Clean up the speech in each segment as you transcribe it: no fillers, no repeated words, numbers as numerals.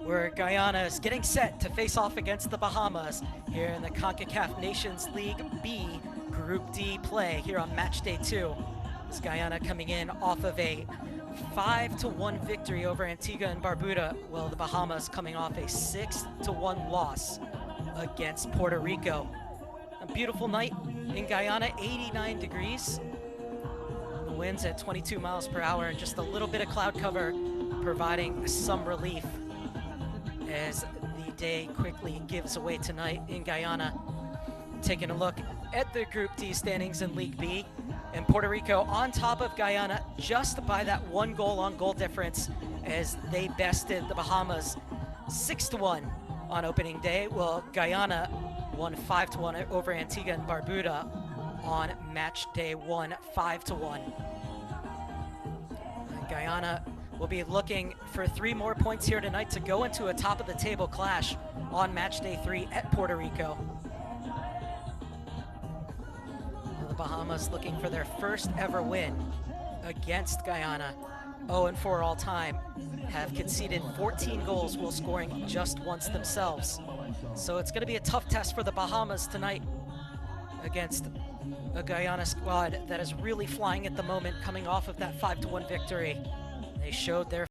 where Guyana is getting set to face off against the Bahamas here in the Concacaf Nations League B Group D play here on match day 2. As Guyana coming in off of a 5-1 victory over Antigua and Barbuda, while the Bahamas coming off a 6-1 loss against Puerto Rico. A beautiful night in Guyana, 89 degrees. The winds at 22 miles per hour and just a little bit of cloud cover providing some relief as the day quickly gives away tonight in Guyana. Taking a look at the Group D standings in League B, and Puerto Rico on top of Guyana just by that 1 goal on goal difference as they bested the Bahamas 6-1 on opening day, while Guyana won 5-1 over Antigua and Barbuda on match day 1, 5-1. Guyana will be looking for 3 more points here tonight to go into a top of the table clash on match day 3 at Puerto Rico. The Bahamas looking for their first ever win against Guyana, 0-4 all time, have conceded 14 goals while scoring just once themselves. So it's going to be a tough test for the Bahamas tonight against a Guyana squad that is really flying at the moment, coming off of that 5-1 victory. They showed their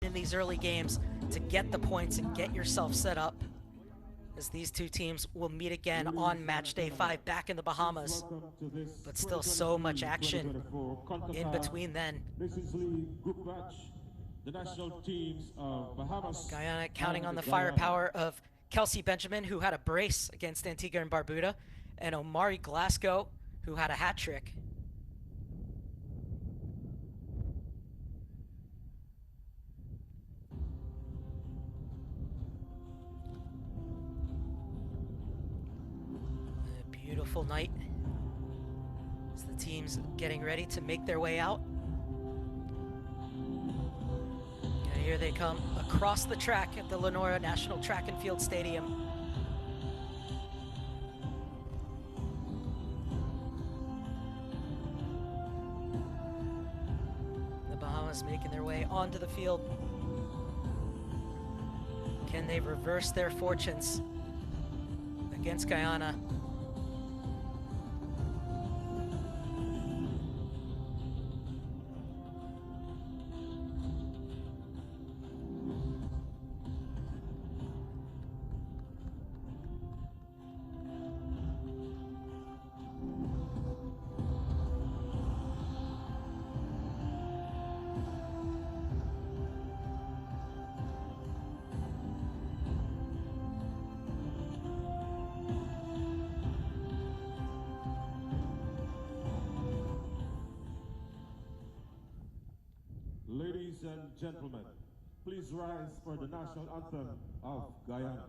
in these early games to get the points and get yourself set up, as these two teams will meet again on match day 5 back in the Bahamas, but still so much action in between then. Guyana counting on the firepower of Kelsey Benjamin, who had a brace against Antigua and Barbuda, and Omari Glasgow, who had a hat trick. Beautiful night as the teams getting ready to make their way out. And here they come across the track at the Leonora National Track and Field Stadium. The Bahamas making their way onto the field. Can they reverse their fortunes against Guyana? Ladies and gentlemen, please rise for the national anthem of Guyana.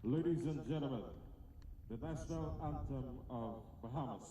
Ladies and gentlemen, the national anthem of Bahamas.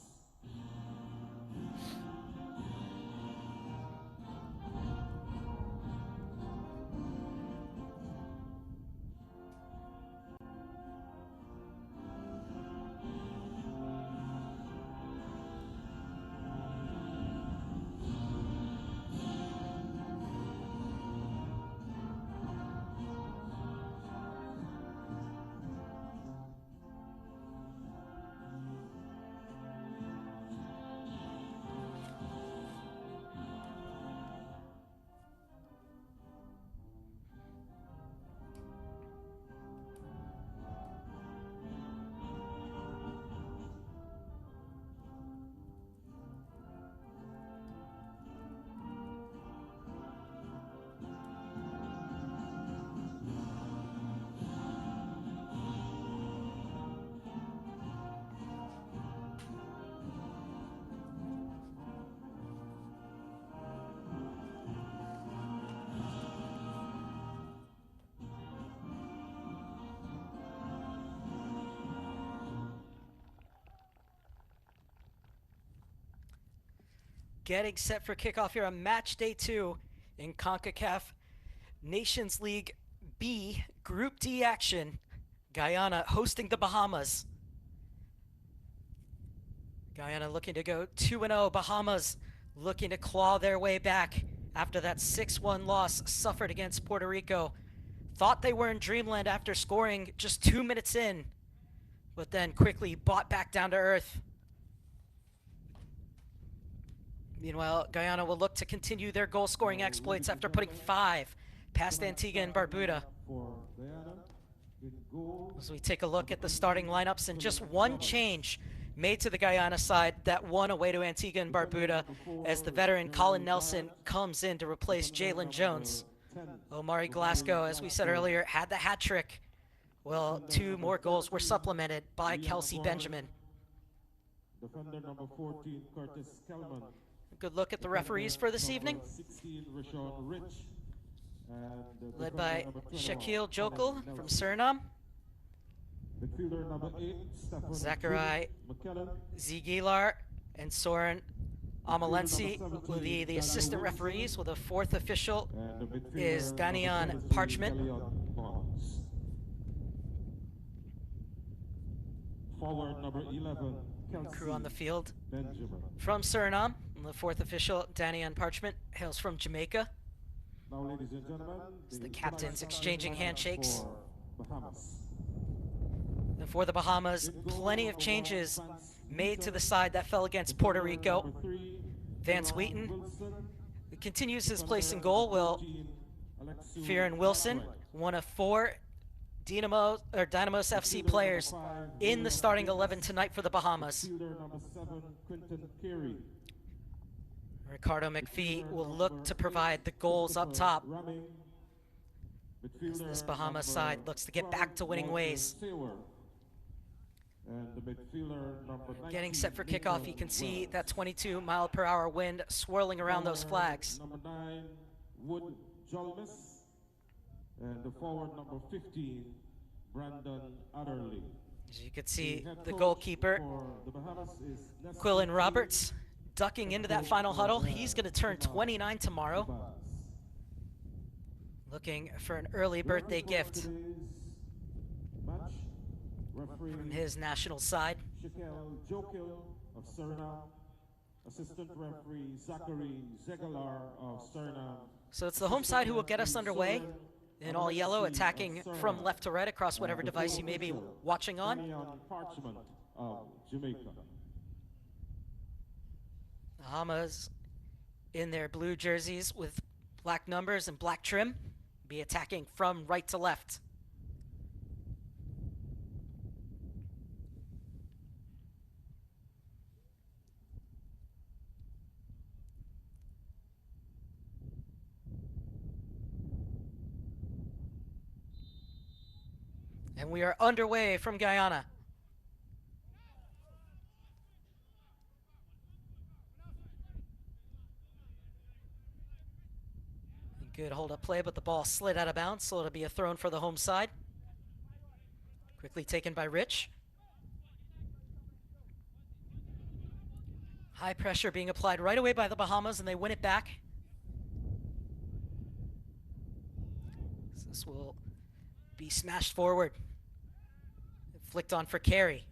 getting set for kickoff here on match day 2 in Concacaf Nations League B Group D action. Guyana hosting the Bahamas. Guyana looking to go 2-0. Bahamas looking to claw their way back after that 6-1 loss suffered against Puerto Rico. Thought they were in dreamland after scoring just 2 minutes in, but then quickly brought back down to earth. Meanwhile, Guyana will look to continue their goal-scoring exploits after putting 5 past Antigua and Barbuda. As we take a look at the starting lineups, and just one change made to the Guyana side, that one away to Antigua and Barbuda, as the veteran Colin Nelson comes in to replace Jalen Jones. Omari Glasgow, as we said earlier, had the hat trick. Well, 2 more goals were supplemented by Kelsey Benjamin. Defender number 14, Curtis Kelman. A good look at the referees for this evening. 16, Rich. And led by Shaquille Jokel from Suriname. Midfielder number 8, Zachary Zigilar and Soren Amalensi will be the assistant referees, with a 4th official is Danian Parchment. Forward number 11, crew on the field Benjamin. from Suriname. And the 4th official, Danian Parchment, hails from Jamaica. Now, ladies and gentlemen, the captains exchanging handshakes. Bahamas. And for the Bahamas, plenty of changes made to the side that fell against Puerto Rico. Vance Wheaton continues his place in goal, while Fearon Wilson, one of 4 Dynamos FC players in the starting 11 tonight for the Bahamas. Ricardo McPhee will look to provide the goals up top, as this Bahamas side looks to get back to winning ways. And the midfielder number 19, getting set for kickoff, you can see that 22-mile-per-hour wind swirling around those flags. Number 9, Wood Jolmis. And the forward number 15, Brandon Adderley. As you can see, the goalkeeper, Quillen Roberts, ducking into that final huddle. He's going to turn 29 tomorrow. Looking for an early birthday gift from his national side. Shaquille Jokel of Suriname. Assistant referee Zachary Zegalar of Suriname. So it's the home side who will get us underway in all yellow, attacking from left to right across whatever device you may be watching on. Parchment of Jamaica. Bahamas in their blue jerseys with black numbers and black trim, be attacking from right to left. And we are underway from Guyana. Good hold-up play, but the ball slid out of bounds, so it'll be a throw-in for the home side. Quickly taken by Rich. High pressure being applied right away by the Bahamas, and they win it back. So this will be smashed forward. Flicked on for Carey.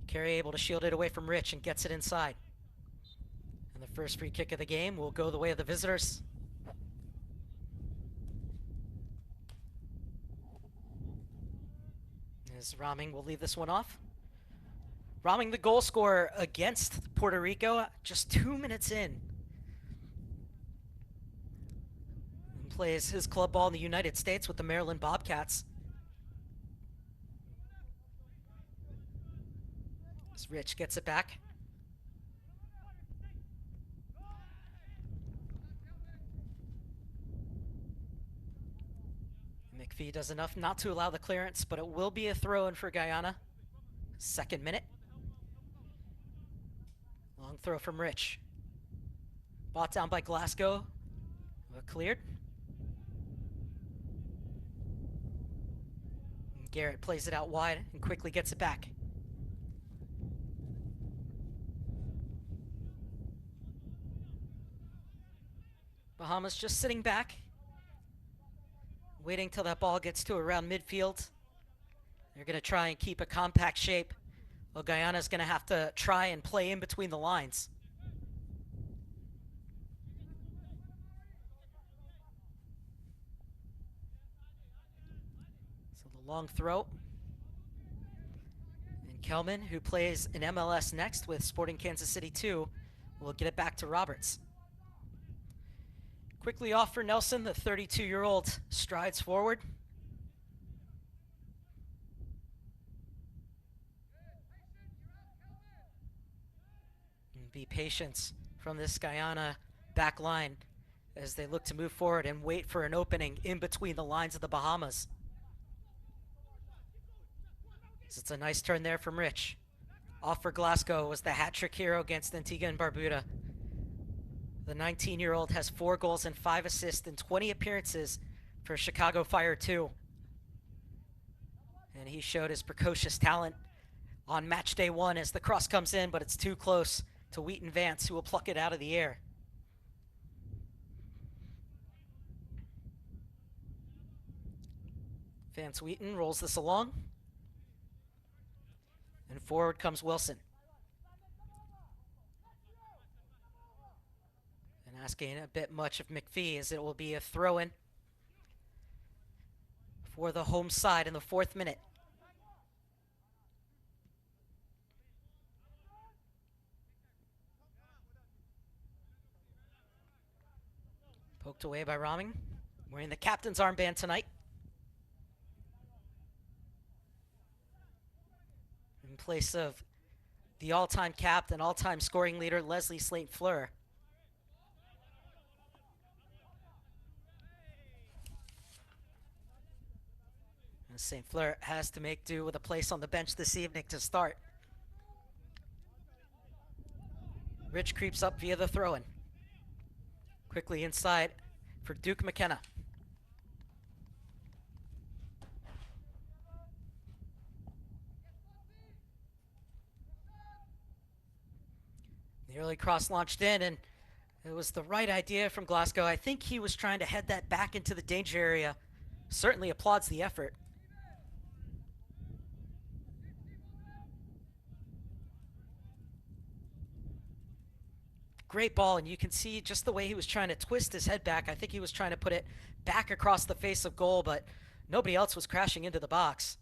Carey able to shield it away from Rich and gets it inside. And the first free kick of the game will go the way of the visitors. As Raming will leave this one off. Raming, the goal scorer against Puerto Rico, just 2 minutes in. And plays his club ball in the United States with the Maryland Bobcats. As Rich gets it back. McPhee does enough not to allow the clearance, but it will be a throw-in for Guyana. 2nd minute. Long throw from Rich. Bought down by Glasgow. Cleared. And Garrett plays it out wide and quickly gets it back. Bahamas just sitting back, waiting till that ball gets to around midfield. They're going to try and keep a compact shape. Well, Guyana's going to have to try and play in between the lines. So the long throw. And Kelman, who plays in MLS next with Sporting Kansas City 2, will get it back to Roberts. Quickly off for Nelson, the 32-year-old strides forward. And be patient from this Guyana back line as they look to move forward and wait for an opening in between the lines of the Bahamas. So it's a nice turn there from Rich. Off for Glasgow was the hat-trick hero against Antigua and Barbuda. The 19-year-old has 4 goals and 5 assists in 20 appearances for Chicago Fire 2. And he showed his precocious talent on match day 1 as the cross comes in, but it's too close to Wheaton Vance, who will pluck it out of the air. Vance Wheaton rolls this along. And forward comes Wilson. And asking a bit much of McPhee, as it will be a throw-in for the home side in the 4th minute. Poked away by Rahming, wearing the captain's armband tonight. In place of the all-time captain, all-time scoring leader, Leslie Slate-Fleur. And St. Fleur has to make do with a place on the bench this evening to start. Rich creeps up via the throw-in. Quickly inside for Duke McKenna. The early cross launched in, and it was the right idea from Glasgow. I think he was trying to head that back into the danger area. Certainly applauds the effort. Great ball, and you can see just the way he was trying to twist his head back. I think he was trying to put it back across the face of goal, but nobody else was crashing into the box.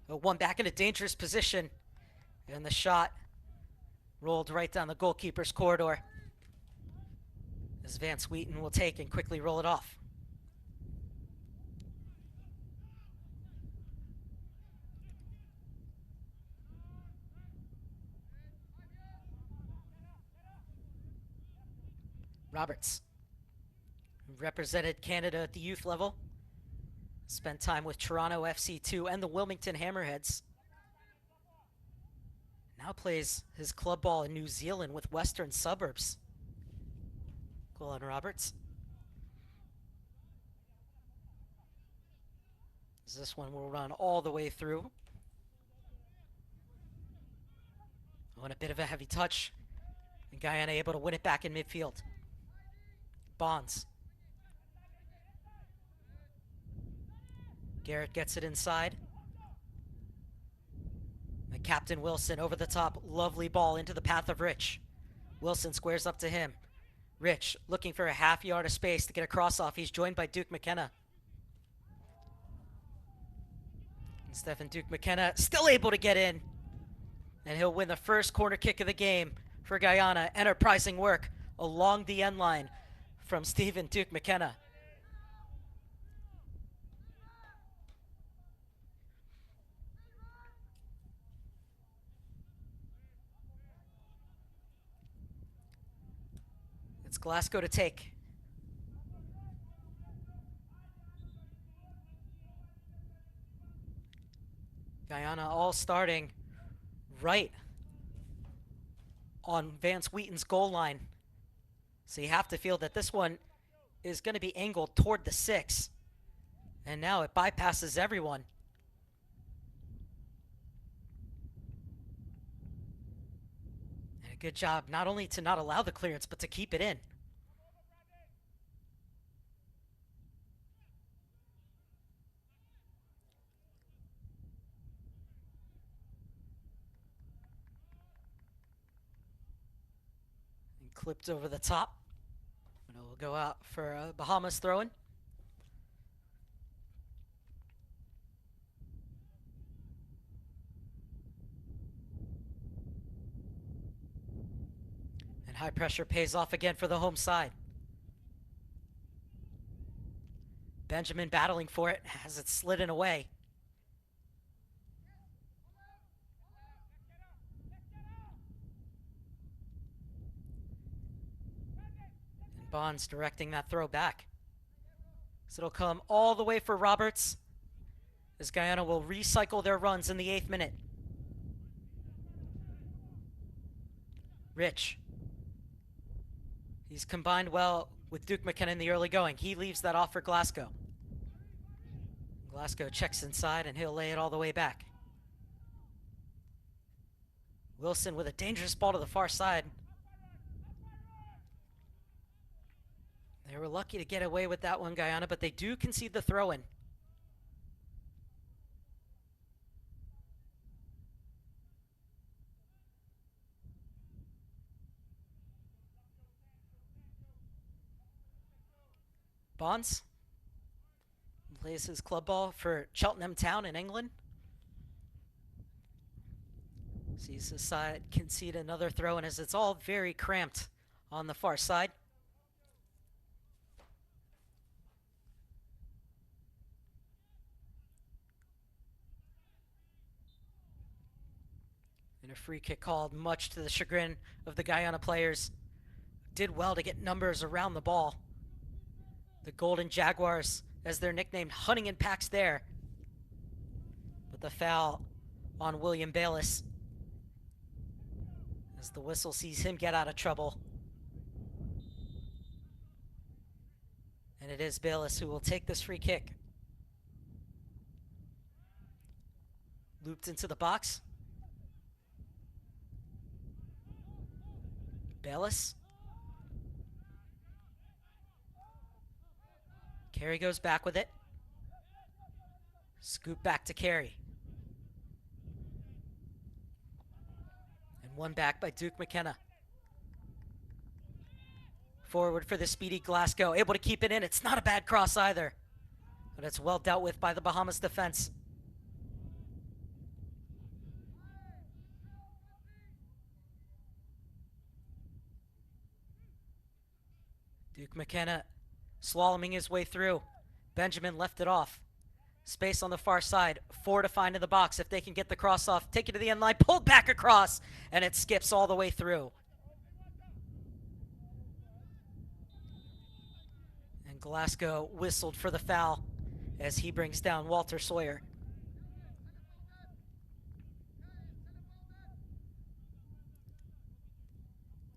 One back in a dangerous position, and the shot rolled right down the goalkeeper's corridor, as Vance Wheaton will take and quickly roll it off. Roberts, who represented Canada at the youth level, spent time with Toronto FC2 and the Wilmington Hammerheads. Now plays his club ball in New Zealand with Western Suburbs. Goal on Roberts. This one will run all the way through. Oh, and a bit of a heavy touch. And Guyana able to win it back in midfield. Bonds. Garrett gets it inside. And Captain Wilson over the top. Lovely ball into the path of Rich. Wilson squares up to him. Rich looking for a half yard of space to get a cross off. He's joined by Duke McKenna. And Stephen Duke McKenna still able to get in. And he'll win the first corner kick of the game for Guyana. Enterprising work along the end line from Stephen Duke McKenna. It's Glasgow to take. Guyana all starting right on Vance Wheaton's goal line. So you have to feel that this one is going to be angled toward the 6. And now it bypasses everyone. And Good job, not only to not allow the clearance, but to keep it in. And clipped over the top. And it will go out for Bahamas throw-in. And high pressure pays off again for the home side. Benjamin battling for it, has it slidden away. And Bonds directing that throw back. So it'll come all the way for Roberts, as Guyana will recycle their runs in the 8th minute. Rich. He's combined well with Duke McKenna in the early going. He leaves that off for Glasgow. Glasgow checks inside and he'll lay it all the way back. Wilson with a dangerous ball to the far side. They were lucky to get away with that one, Guyana, but they do concede the throw-in. Bonds plays his club ball for Cheltenham Town in England. Sees his side concede another throw, and as it's all very cramped on the far side. And a free kick called, much to the chagrin of the Guyana players. Did well to get numbers around the ball. The Golden Jaguars, as they're nicknamed, hunting in packs there. But the foul on William Bayless, as the whistle sees him get out of trouble. And it is Bayless who will take this free kick. Looped into the box. Bayless. Carey goes back with it. Scoop back to Carey. And one back by Duke McKenna. Forward for the speedy Glasgow. Able to keep it in. It's not a bad cross either. But it's well dealt with by the Bahamas defense. Duke McKenna slaloming his way through. Benjamin left it off. Space on the far side. 4 to find in the box if they can get the cross off. Take it to the end line. Pulled back across. And it skips all the way through. And Glasgow whistled for the foul as he brings down Walter Sawyer.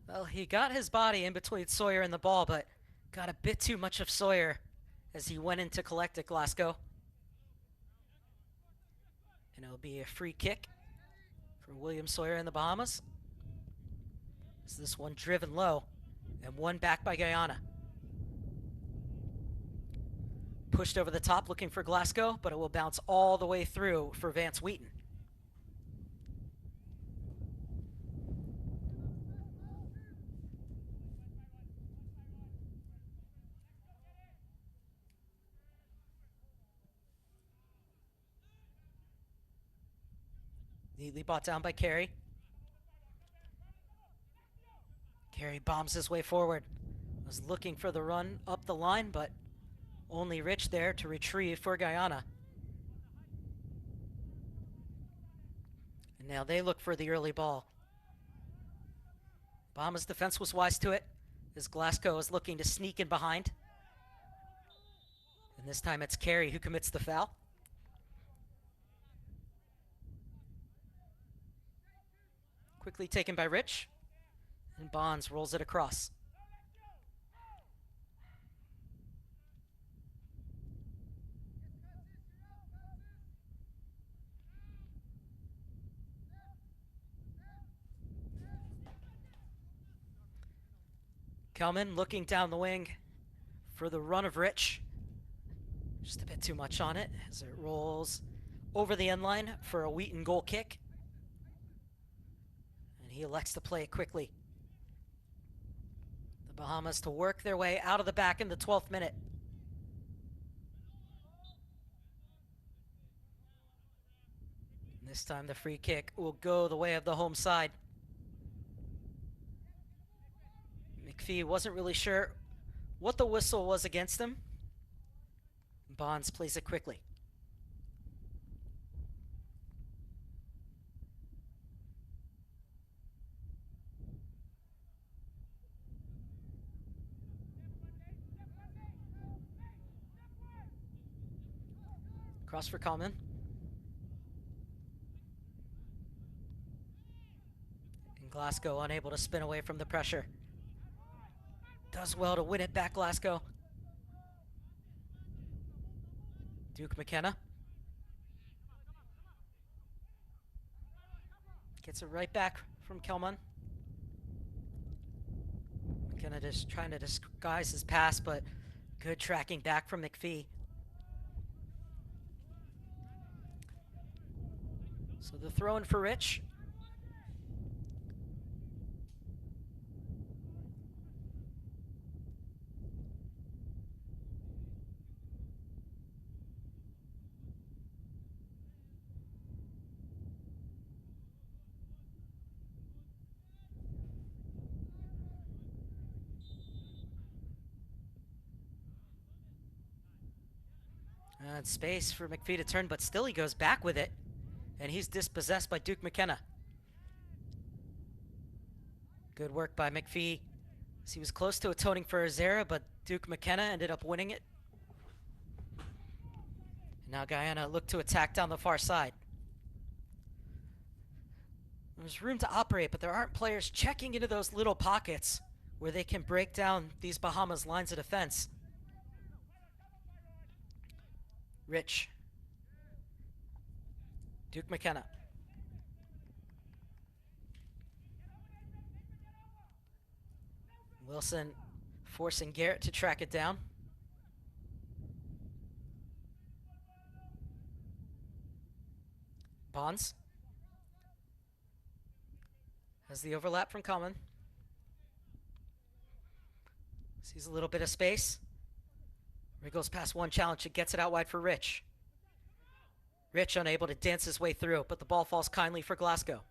Well, he got his body in between Sawyer and the ball, but got a bit too much of Sawyer as he went in to collect it, Glasgow. And it'll be a free kick for William Sawyer in the Bahamas. Is this one driven low and one back by Guyana. Pushed over the top looking for Glasgow, but it will bounce all the way through for Vance Wheaton. Neatly brought down by Carey. Carey bombs his way forward. Was looking for the run up the line, but only Rich there to retrieve for Guyana. And now they look for the early ball. Bahamas defense was wise to it, as Glasgow is looking to sneak in behind. And this time it's Carey who commits the foul. Quickly taken by Rich, and Bonds rolls it across. Kelman looking down the wing for the run of Rich. Just a bit too much on it as it rolls over the end line for a Wheaton goal kick. And he elects to play it quickly. The Bahamas to work their way out of the back in the 12th minute. And this time the free kick will go the way of the home side. McPhee wasn't really sure what the whistle was against him. Bonds plays it quickly. Cross for Coleman. And Glasgow unable to spin away from the pressure. Does well to win it back, Glasgow. Duke McKenna. Gets it right back from Kelman. McKenna just trying to disguise his pass, but good tracking back from McPhee. So the throw in for Rich. And space for McPhee to turn, but still he goes back with it. And he's dispossessed by Duke McKenna. Good work by McPhee. He was close to atoning for his error, but Duke McKenna ended up winning it. And now Guyana look to attack down the far side. There's room to operate, but there aren't players checking into those little pockets where they can break down these Bahamas lines of defense. Rich. Duke McKenna. Wilson forcing Garrett to track it down. Bonds. Has the overlap from Coleman. Sees a little bit of space. Wriggles past one challenge. It gets it out wide for Rich. Rich unable to dance his way through, but the ball falls kindly for Glasgow.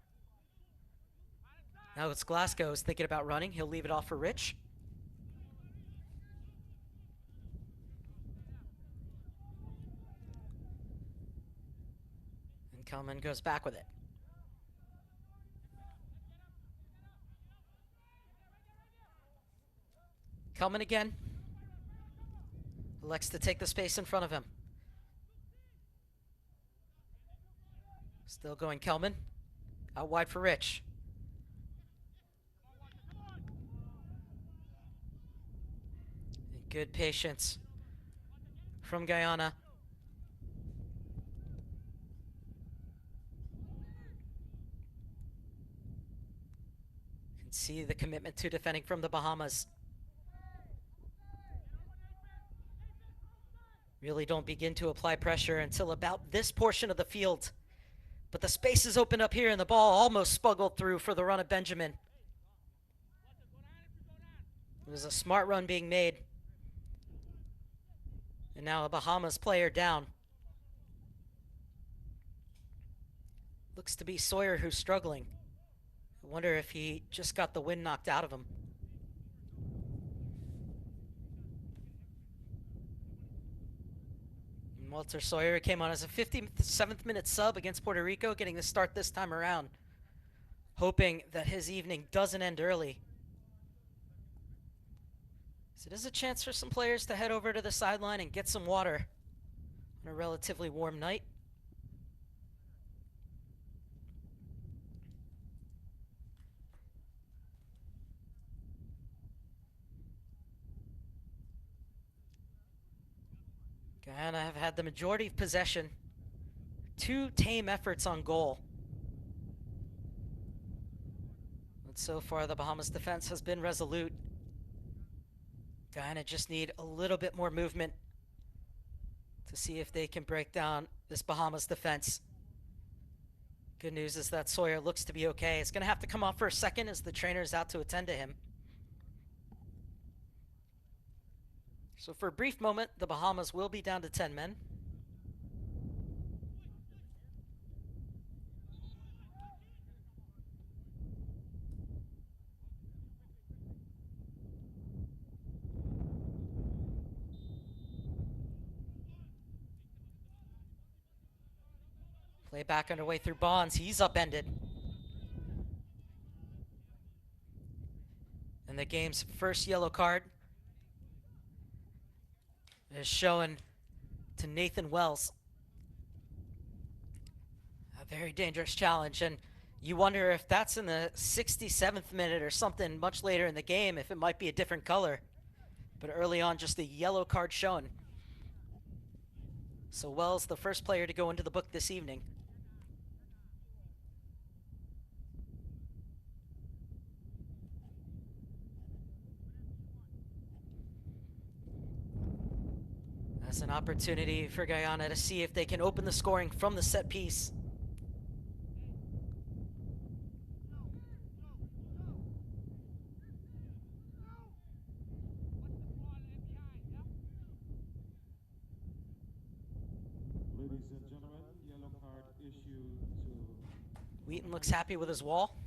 Now it's Glasgow who's thinking about running. He'll leave it off for Rich. And Kelman goes back with it. Kelman again. Elects to take the space in front of him. Still going Kelman. Out wide for Rich. And good patience from Guyana. You can see the commitment to defending from the Bahamas. Really don't begin to apply pressure until about this portion of the field. But the space is opened up here and the ball almost smuggled through for the run of Benjamin. It was a smart run being made. And now a Bahamas player down. Looks to be Sawyer who's struggling. I wonder if he just got the wind knocked out of him. Walter Sawyer came on as a 57th minute sub against Puerto Rico, getting the start this time around, hoping that his evening doesn't end early. So it is a chance for some players to head over to the sideline and get some water on a relatively warm night. Guyana have had the majority of possession. 2 tame efforts on goal. But so far the Bahamas defense has been resolute. Guyana just need a little bit more movement to see if they can break down this Bahamas defense. Good news is that Sawyer looks to be okay. It's going to have to come off for a second as the trainer is out to attend to him. So for a brief moment, the Bahamas will be down to 10 men. Play back underway through Bonds. He's upended. And the game's first yellow card is shown to Nathan Wells. A very dangerous challenge, and you wonder if that's in the 67th minute or something much later in the game, if it might be a different color. But early on, just the yellow card shown. So Wells, the first player to go into the book this evening. That's an opportunity for Guyana to see if they can open the scoring from the set piece. Ladies and gentlemen, yellow card issued to Wheaton looks happy with his wall.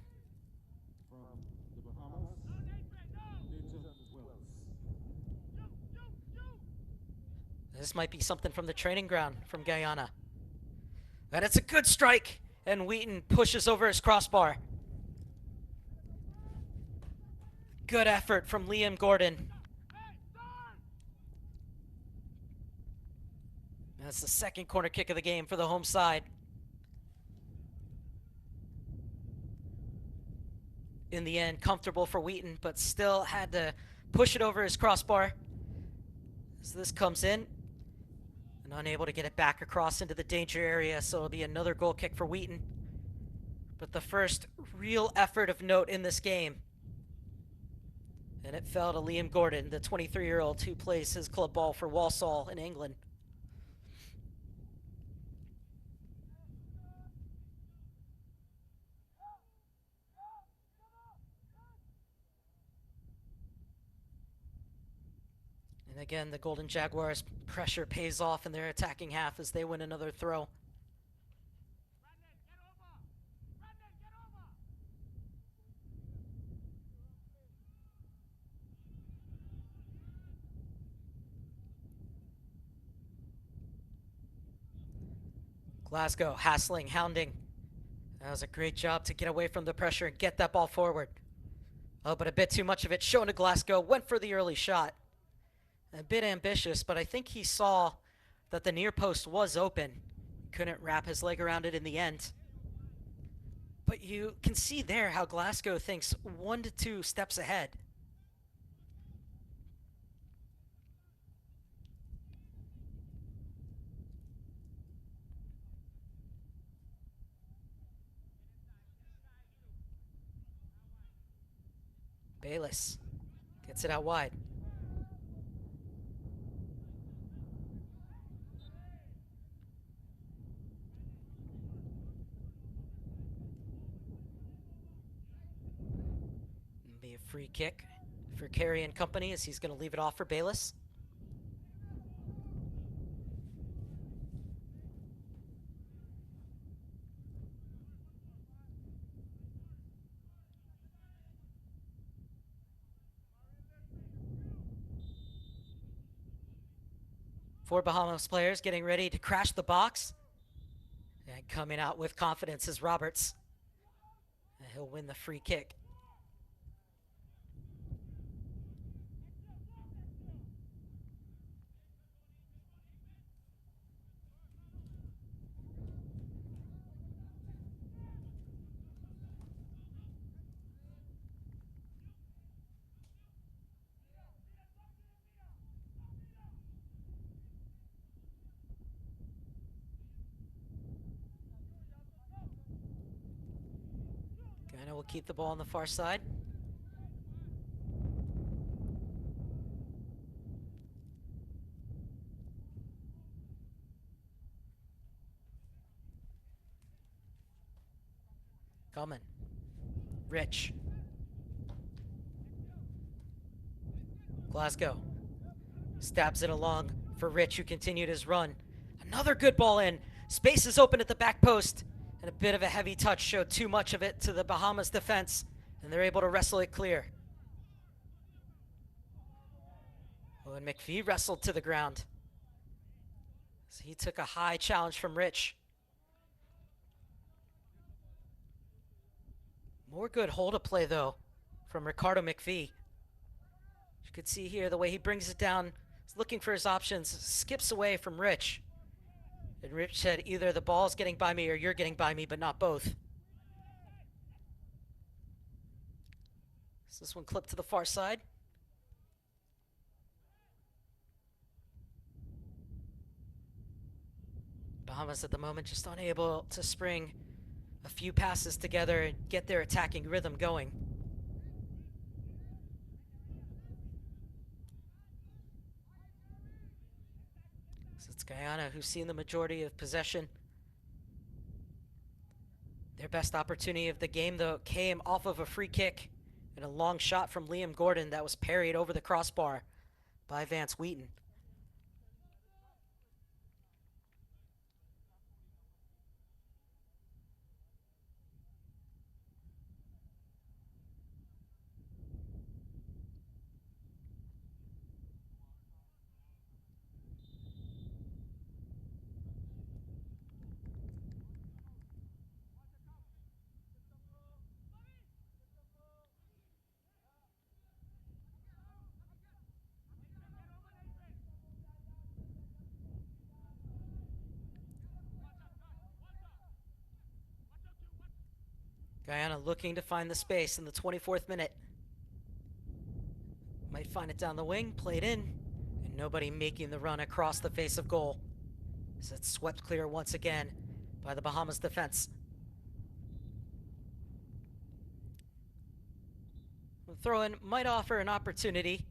from the Bahamas, Nathan Wells. This might be something from the training ground from Guyana. And it's a good strike, and Wheaton pushes over his crossbar. Good effort from Liam Gordon. That's the second corner kick of the game for the home side. In the end, comfortable for Wheaton, but still had to push it over his crossbar. As this comes in, and unable to get it back across into the danger area, so it'll be another goal kick for Wheaton. But the first real effort of note in this game. And it fell to Liam Gordon, the 23-year-old who plays his club ball for Walsall in England. And again, the Golden Jaguars' pressure pays off in their attacking half as they win another throw. Glasgow hassling, hounding. That was a great job to get away from the pressure and get that ball forward. Oh, but a bit too much of it shown to Glasgow. Went for the early shot. A bit ambitious, but I think he saw that the near post was open. Couldn't wrap his leg around it in the end. But you can see there how Glasgow thinks 1 to 2 steps ahead. Bayless gets it out wide. Be a free kick for Carey and company as he's going to leave it off for Bayless. Four Bahamas players getting ready to crash the box. And coming out with confidence is Roberts. And he'll win the free kick. Guyana will keep the ball on the far side. coming. Rich. Glasgow stabs it along for Rich, who continued his run. Another good ball in. Space is open at the back post, and a bit of a heavy touch showed too much of it to the Bahamas defense, and they're able to wrestle it clear. Oh, and McPhee wrestled to the ground. So he took a high challenge from Rich. More good hold of play, though, from Ricardo McPhee. You could see here the way he brings it down, he's looking for his options, skips away from Rich. And Rich said, either the ball's getting by me or you're getting by me, but not both. So this one clipped to the far side. Bahamas at the moment just unable to spring a few passes together and get their attacking rhythm going. So it's Guyana who's seen the majority of possession. Their best opportunity of the game, though, came off of a free kick and a long shot from Liam Gordon that was parried over the crossbar by Vance Wheaton. Guyana looking to find the space in the 24th minute. Might find it down the wing, played in, and nobody making the run across the face of goal. So it's swept clear once again by the Bahamas defense. The throw-in might offer an opportunity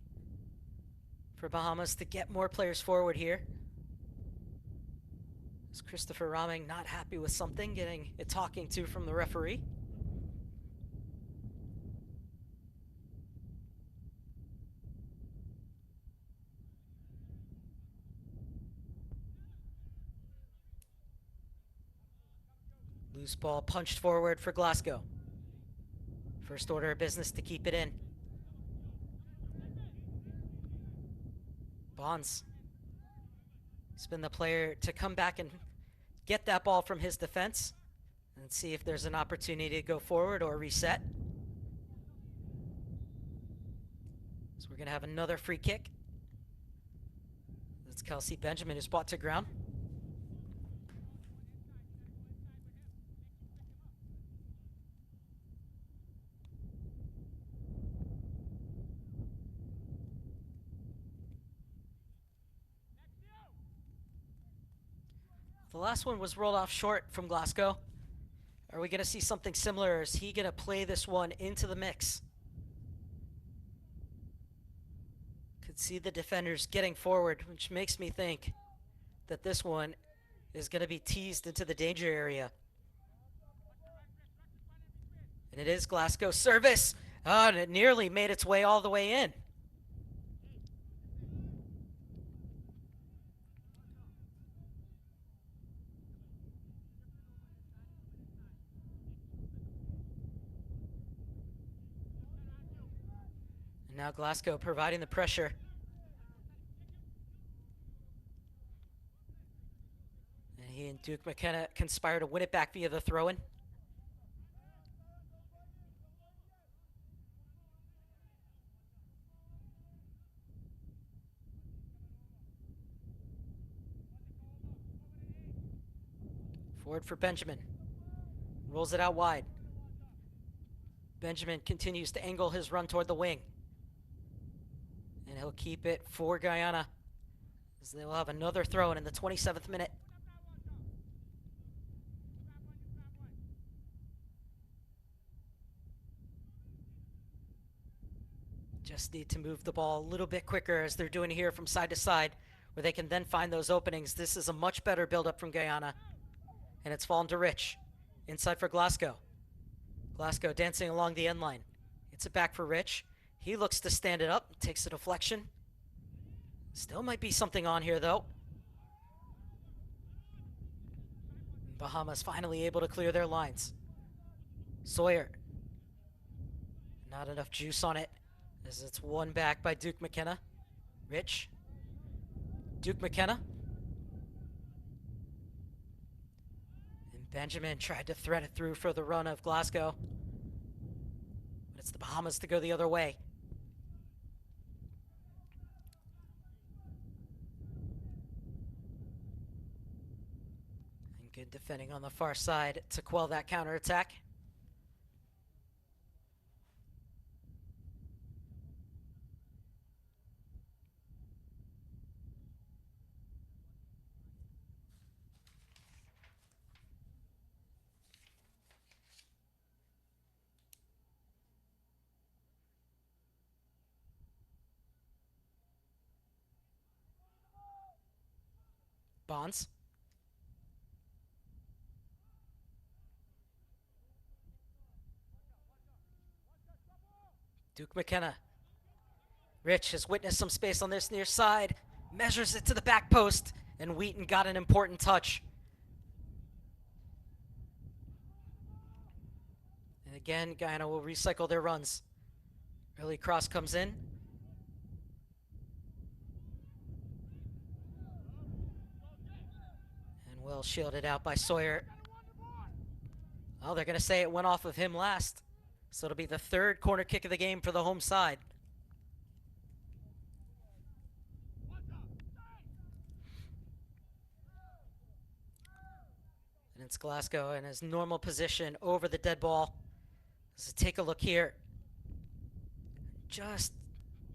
for Bahamas to get more players forward here. Is Christopher Raming not happy with something, getting a talking to from the referee? Loose ball punched forward for Glasgow. First order of business to keep it in. Bonds has been the player to come back and get that ball from his defense and see if there's an opportunity to go forward or reset. So we're going to have another free kick. That's Kelsey Benjamin, who's brought to ground. The last one was rolled off short from Glasgow. Are we going to see something similar? Is he going to play this one into the mix? Could see the defenders getting forward, which makes me think that this one is going to be teased into the danger area. And it is Glasgow's service. Oh, and it nearly made its way all the way in. Now Glasgow providing the pressure. And he and Duke McKenna conspire to win it back via the throw-in. Forward for Benjamin. Rolls it out wide. Benjamin continues to angle his run toward the wing. And he'll keep it for Guyana, as they will have another throw-in in the 27th minute. Just need to move the ball a little bit quicker, as they're doing here from side to side, where they can then find those openings. This is a much better build-up from Guyana. And it's fallen to Rich. Inside for Glasgow. Glasgow dancing along the end line. Gets it back for Rich. He looks to stand it up, takes a deflection. Still might be something on here though. Bahamas finally able to clear their lines. Sawyer. Not enough juice on it as it's won back by Duke McKenna. Rich. Duke McKenna. And Benjamin tried to thread it through for the run of Glasgow. But it's the Bahamas to go the other way. And good defending on the far side to quell that counterattack. Bonds. Duke McKenna. Rich has witnessed some space on this near side. Measures it to the back post. And Wheaton got an important touch. And again, Guyana will recycle their runs. Early cross comes in. And well shielded out by Sawyer. Oh, they're going to say it went off of him last. So it'll be the third corner kick of the game for the home side. And it's Glasgow in his normal position over the dead ball. So take a look here. Just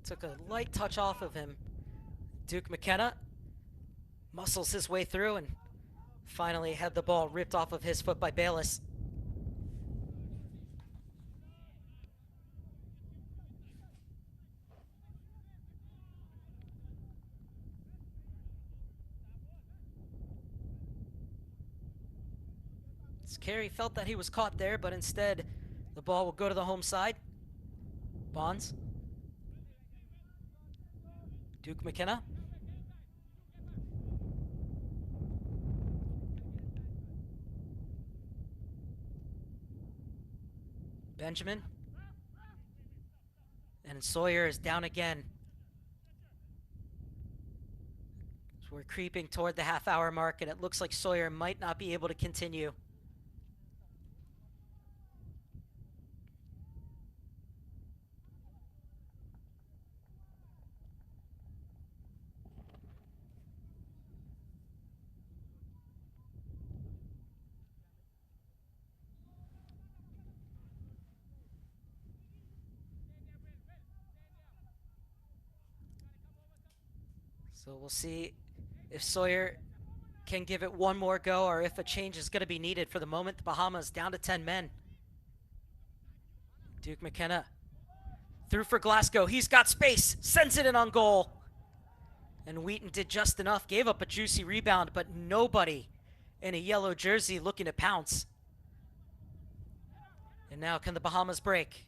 took a light touch off of him. Duke McKenna muscles his way through and finally had the ball ripped off of his foot by Bayless. Carey felt that he was caught there, but instead the ball will go to the home side. Bonds. Duke McKenna. Benjamin. And Sawyer is down again. So we're creeping toward the half-hour mark, and it looks like Sawyer might not be able to continue. So we'll see if Sawyer can give it one more go or if a change is going to be needed. For the moment, the Bahamas down to 10 men. Duke McKenna through for Glasgow. He's got space, sends it in on goal. And Wheaton did just enough, gave up a juicy rebound, but nobody in a yellow jersey looking to pounce. And now can the Bahamas break?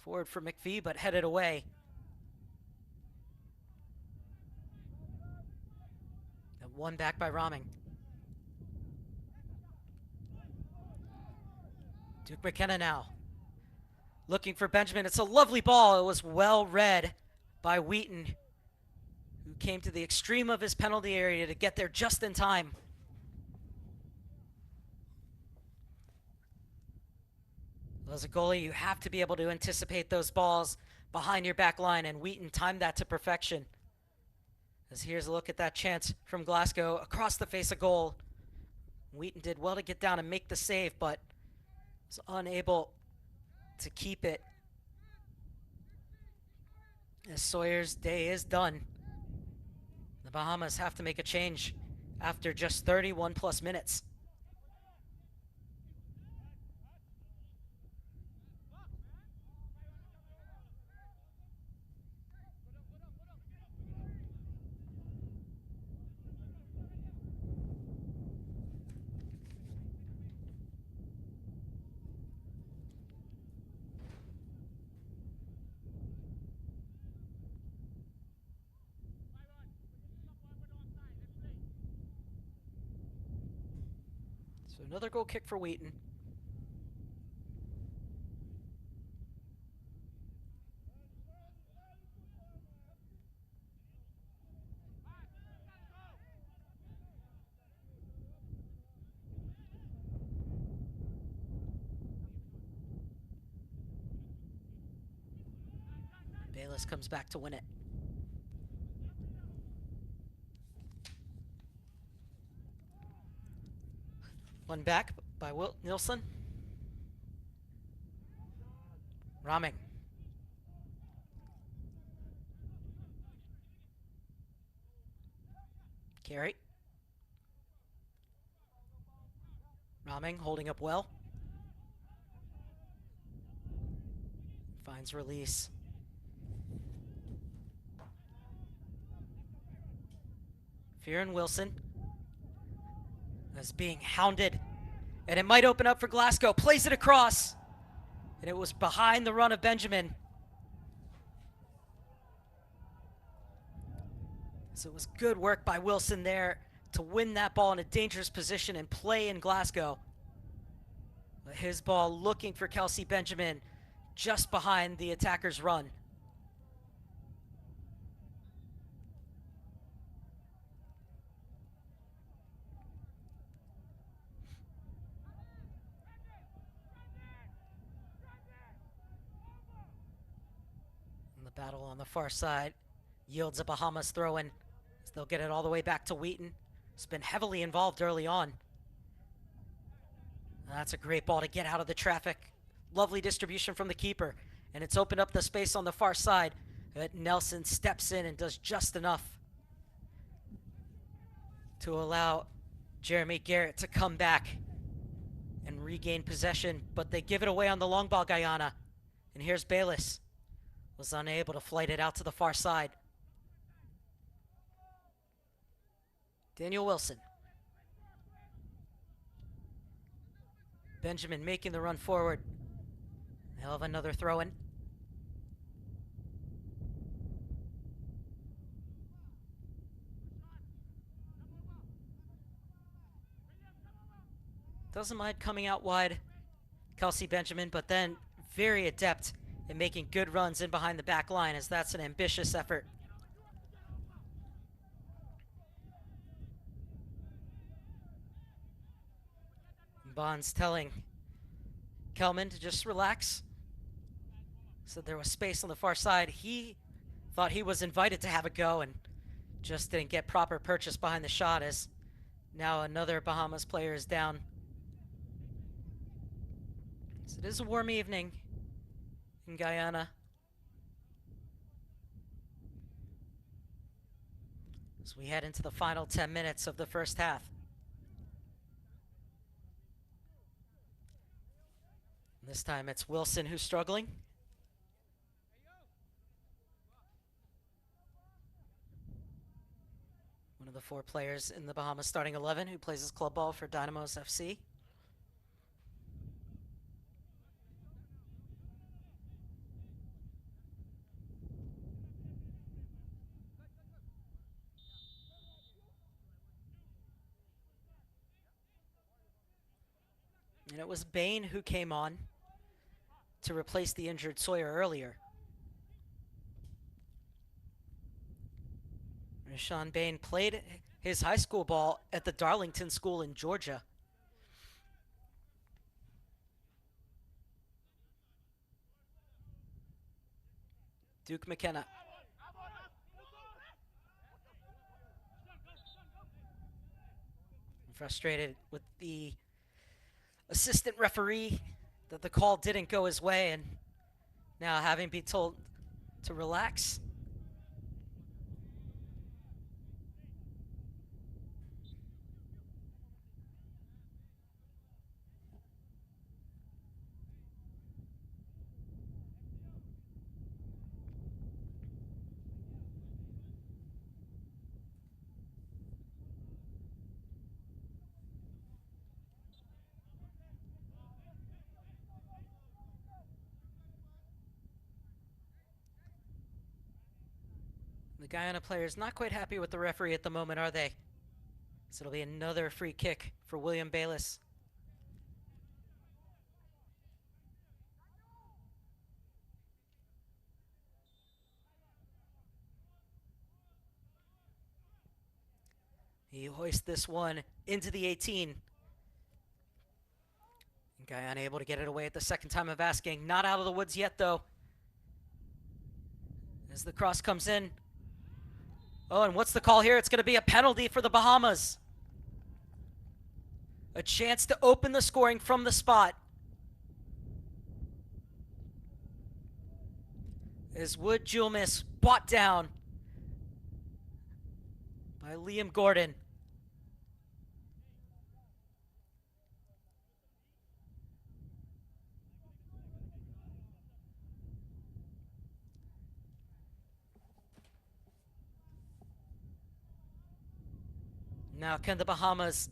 Forward for McPhee, but headed away. One back by Raming. Duke McKenna now. Looking for Benjamin. It's a lovely ball. It was well read by Wheaton, who came to the extreme of his penalty area to get there just in time. As a goalie, you have to be able to anticipate those balls behind your back line, and Wheaton timed that to perfection. As here's a look at that chance from Glasgow across the face of goal. Wheaton did well to get down and make the save, but was unable to keep it. As Sawyer's day is done, the Bahamas have to make a change after just 31 plus minutes. So another goal kick for Wheaton. Bayless comes back to win it. One back by Wilt Nilsson. Raming. Carey. Raming holding up well. Finds release. Fearon Wilson is being hounded, and it might open up for Glasgow. Plays it across, and it was behind the run of Benjamin. So it was good work by Wilson there to win that ball in a dangerous position and play in Glasgow. But his ball looking for Kelsey Benjamin just behind the attacker's run. And the battle on the far side yields a Bahamas throw-in. They'll get it all the way back to Wheaton. It's been heavily involved early on. That's a great ball to get out of the traffic. Lovely distribution from the keeper. And it's opened up the space on the far side. But Nelson steps in and does just enough to allow Jeremy Garrett to come back and regain possession. But they give it away on the long ball, Guyana. And here's Bayless. Was unable to flight it out to the far side. Daniel Wilson. Benjamin making the run forward. They'll have another throw-in. Doesn't mind coming out wide, Kelsey Benjamin, but then very adept in making good runs in behind the back line, as that's an ambitious effort. Bonds telling Kelman to just relax. Said there was space on the far side. He thought he was invited to have a go and just didn't get proper purchase behind the shot, as now another Bahamas player is down. So it is a warm evening in Guyana. As we head into the final 10 minutes of the first half. This time it's Wilson who's struggling. One of the 4 players in the Bahamas starting 11 who plays his club ball for Dynamos FC. And it was Bain who came on to replace the injured Sawyer earlier. Sean Bain played his high school ball at the Darlington School in Georgia. Duke McKenna. Frustrated with the assistant referee that the call didn't go his way, and now having been told to relax. The Guyana players not quite happy with the referee at the moment, are they? So it'll be another free kick for William Bayless. He hoists this one into the 18. Guyana able to get it away at the second time of asking. Not out of the woods yet, though. As the cross comes in. Oh, and what's the call here? It's going to be a penalty for the Bahamas. A chance to open the scoring from the spot. As Wood Julmis brought down by Liam Gordon. Now can the Bahamas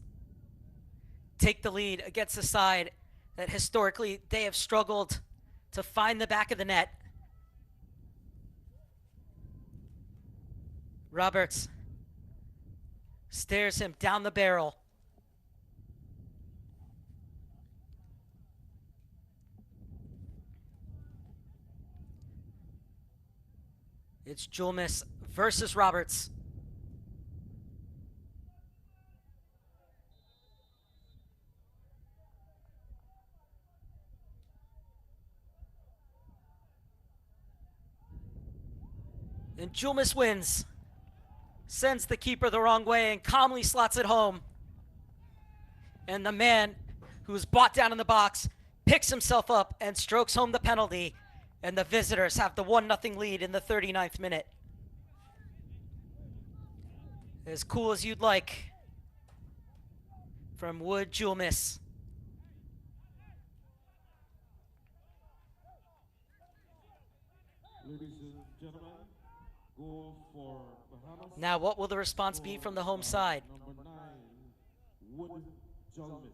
take the lead against a side that historically they have struggled to find the back of the net? Roberts stares him down the barrel. It's Julmis versus Roberts. And Julmis wins. Sends the keeper the wrong way and calmly slots it home. And the man who was brought down in the box picks himself up and strokes home the penalty. And the visitors have the 1-0 lead in the 39th minute. As cool as you'd like from Wood Julmis. Ladies and gentlemen, goal for Bahamas. Now what will the response be from the home side? Number 9, Wood Julmis.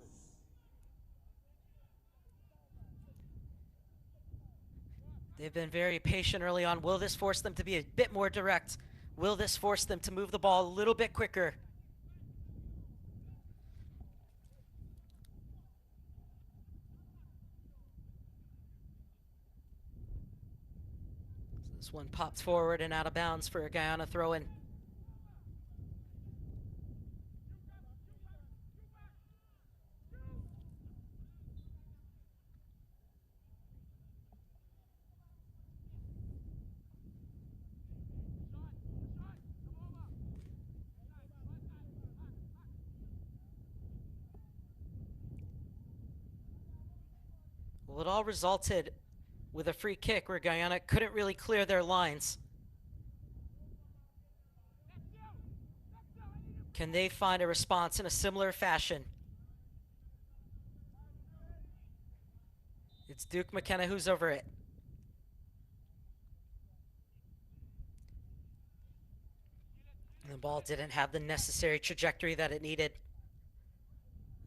They've been very patient early on. Will this force them to be a bit more direct? Will this force them to move the ball a little bit quicker? This one pops forward and out of bounds for a Guyana throw-in. Well, it all resulted with a free kick where Guyana couldn't really clear their lines. Can they find a response in a similar fashion? It's Duke McKenna who's over it. And the ball didn't have the necessary trajectory that it needed.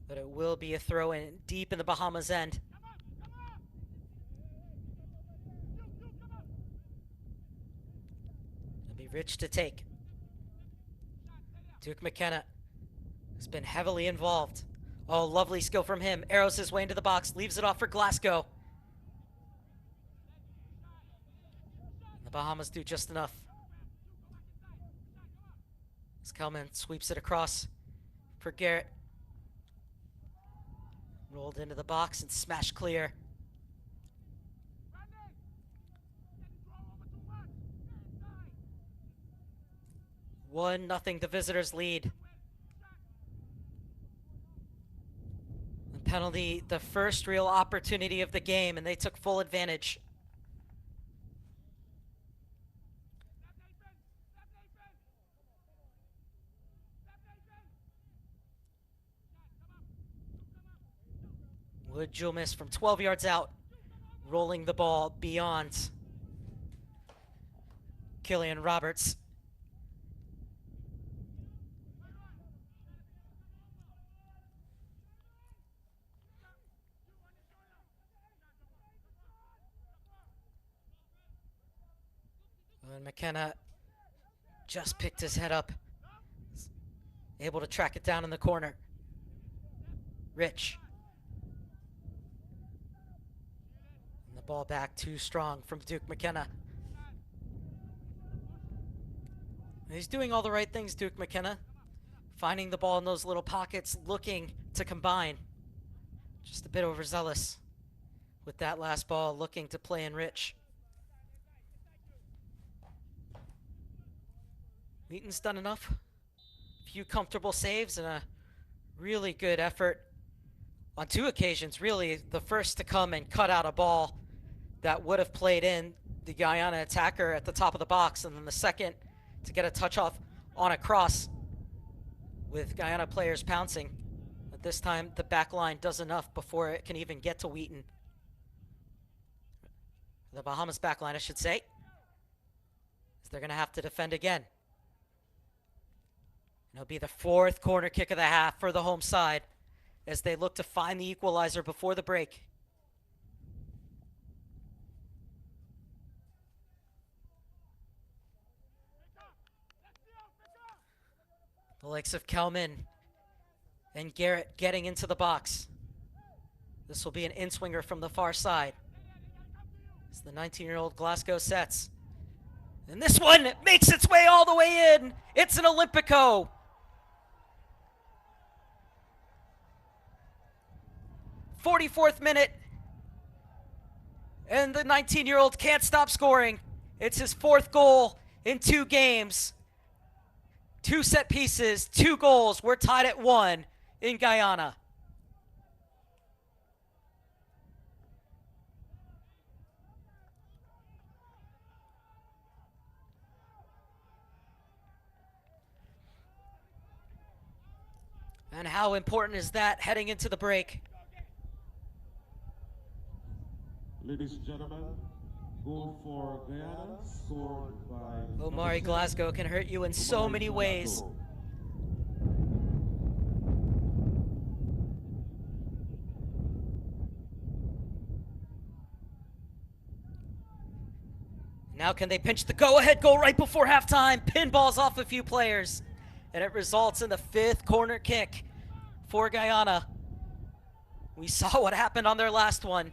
But it will be a throw in deep in the Bahamas end. Rich to take. Duke McKenna has been heavily involved. Oh, lovely skill from him. Arrows his way into the box, leaves it off for Glasgow. The Bahamas do just enough. As Kelman sweeps it across for Garrett. Rolled into the box and smashed clear. 1-0 the visitors lead. The penalty, the first real opportunity of the game, and they took full advantage. Wood Julmis from 12 yards out, rolling the ball beyond Killian Roberts. And McKenna just picked his head up, able to track it down in the corner. Rich. And the ball back too strong from Duke McKenna. He's doing all the right things, Duke McKenna. finding the ball in those little pockets, looking to combine. Just a bit overzealous with that last ball, looking to play enrich. Wheaton's done enough. A few comfortable saves and a really good effort on 2 occasions. Really, the first to come and cut out a ball that would have played in the Guyana attacker at the top of the box, and then the second to get a touch off on a cross with Guyana players pouncing. But this time the back line does enough before it can even get to Wheaton. The Bahamas back line, I should say. They're going to have to defend again. It'll be the 4th corner kick of the half for the home side as they look to find the equalizer before the break. The likes of Kelman and Garrett getting into the box. This will be an in-swinger from the far side. As the 19-year-old Glasgow sets. And this one makes its way all the way in. It's an Olympico. '44th minute. And the 19-year-old can't stop scoring. It's his 4th goal in 2 games. 2 set pieces, 2 goals. We're tied at 1 in Guyana. And how important is that heading into the break? Ladies and gentlemen, goal for Guyana, scored by Omari Glasgow can hurt you in so many ways. Now can they pinch the go-ahead goal right before halftime? Pinballs off a few players. And it results in the 5th corner kick for Guyana. We saw what happened on their last one.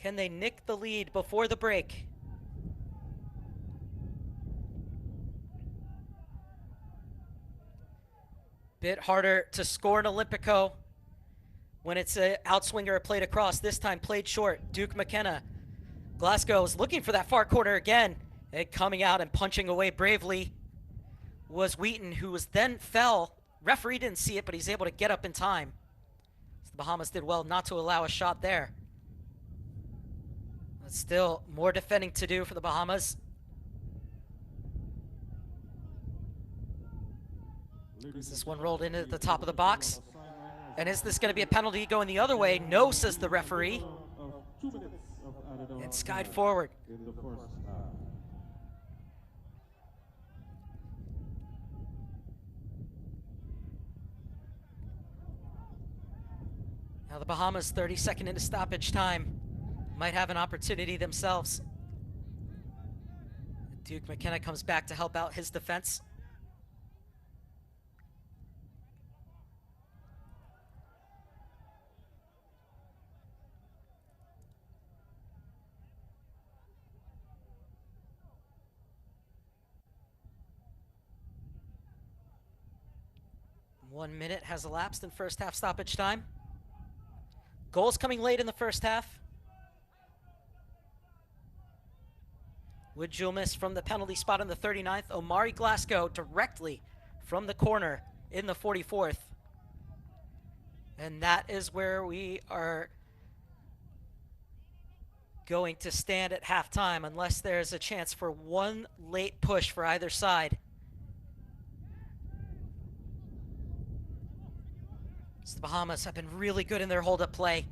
Can they nick the lead before the break? Bit harder to score an Olympico when it's an outswinger played across. This time played short. Duke McKenna. Glasgow is looking for that far corner again. And coming out and punching away bravely was Wheaton, who was then fell. Referee didn't see it, but he's able to get up in time. So the Bahamas did well not to allow a shot there. But still, more defending to do for the Bahamas. Is this one rolled into the top of the box? And is this going to be a penalty going the other way? No, says the referee. And skied forward. Now the Bahamas, 32nd into stoppage time, might have an opportunity themselves. Duke McKenna comes back to help out his defense. One minute has elapsed in first half stoppage time. Goals coming late in the first half. Wood Julmis from the penalty spot in the 39th. Omari Glasgow directly from the corner in the 44th. And that is where we are going to stand at halftime unless there's a chance for one late push for either side. The Bahamas have been really good in their hold-up play.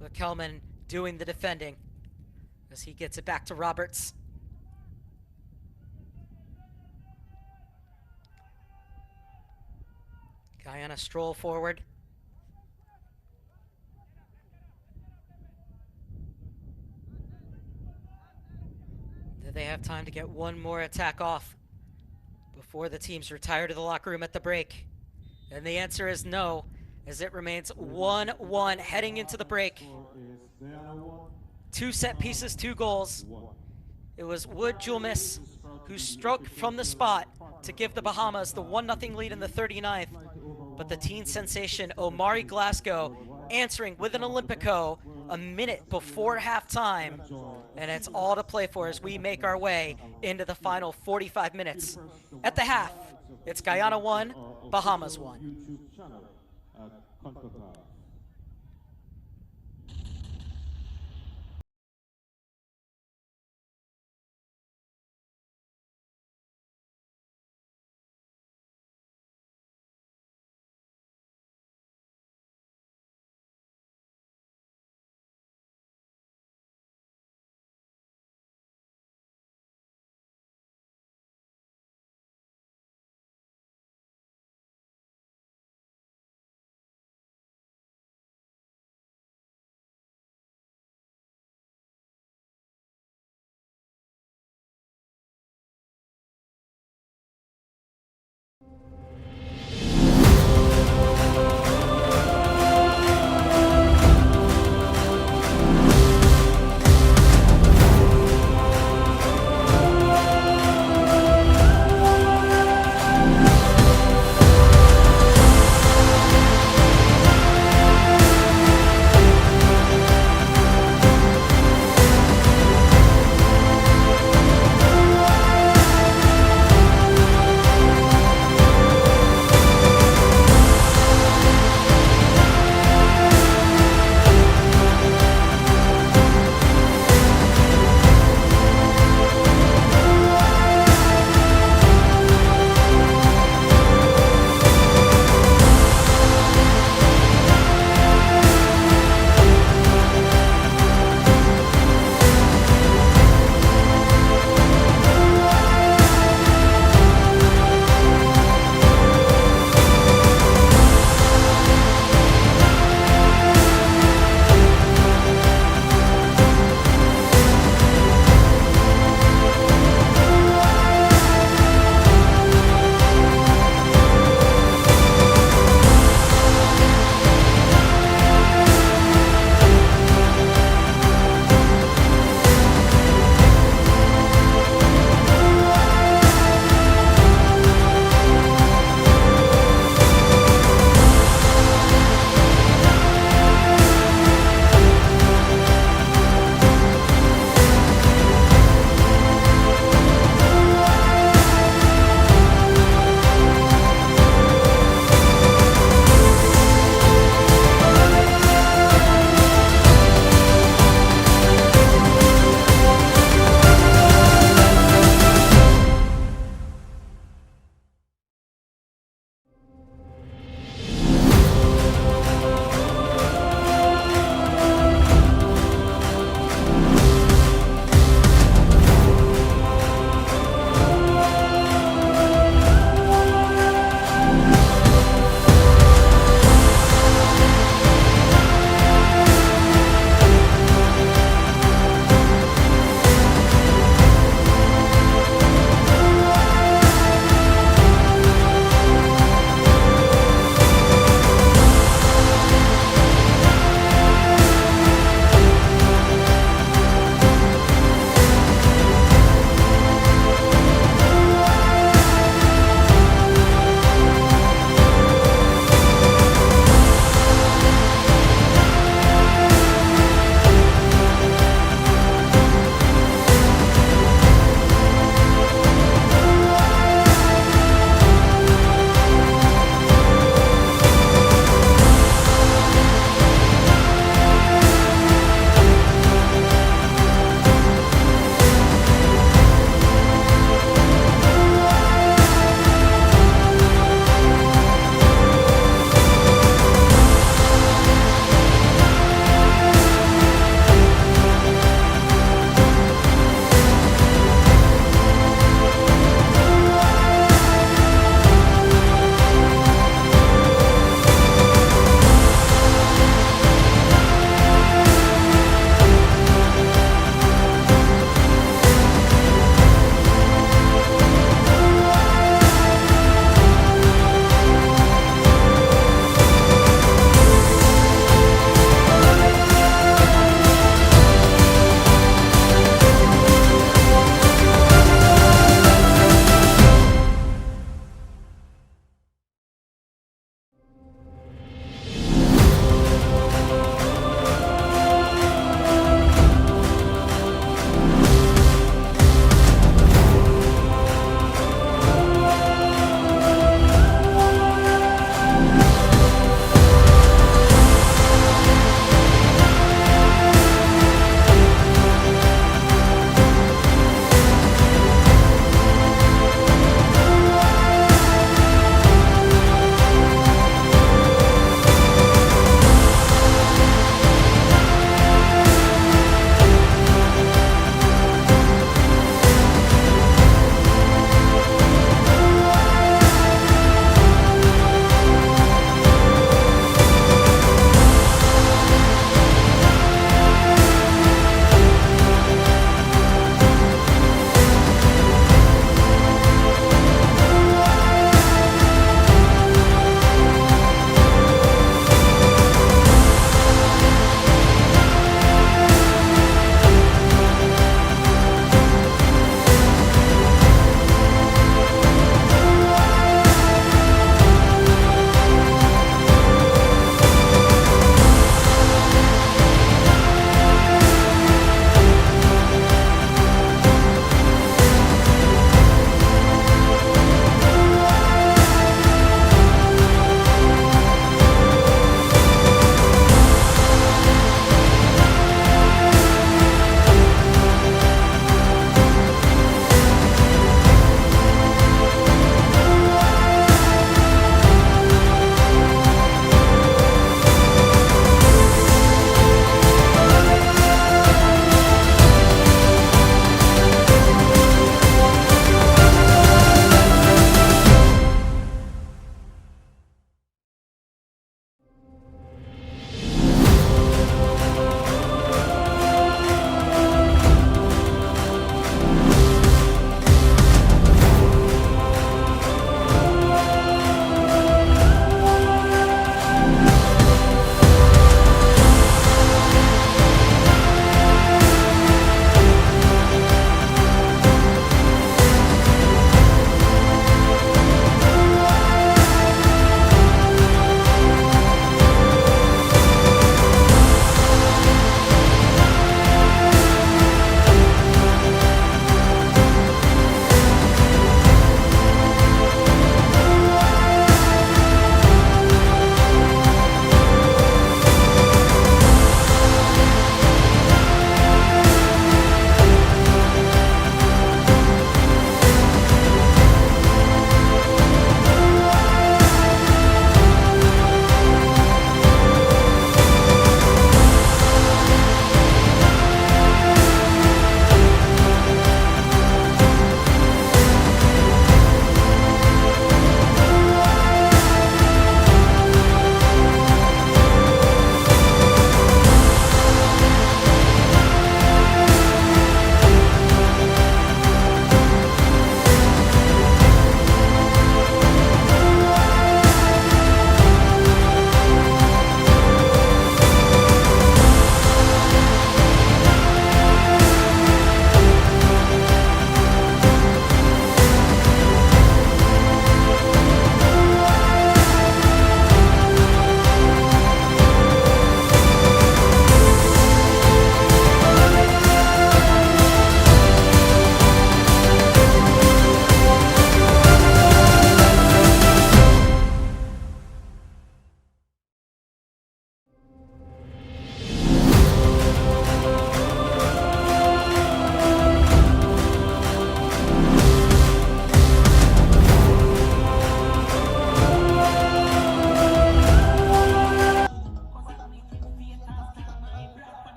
But Kelman doing the defending as he gets it back to Roberts. Guyana stroll forward. Do they have time to get one more attack off before the teams retire to the locker room at the break? And the answer is no, as it remains 1-1 heading into the break. 2 set pieces, 2 goals. It was Wood Julmis who struck from the spot to give the Bahamas the 1-0 lead in the 39th. But the teen sensation Omari Glasgow answering with an Olympico a minute before halftime. And it's all to play for as we make our way into the final 45 minutes. At the half, it's Guyana 1, Bahamas 1. YouTube channel at Concacaf.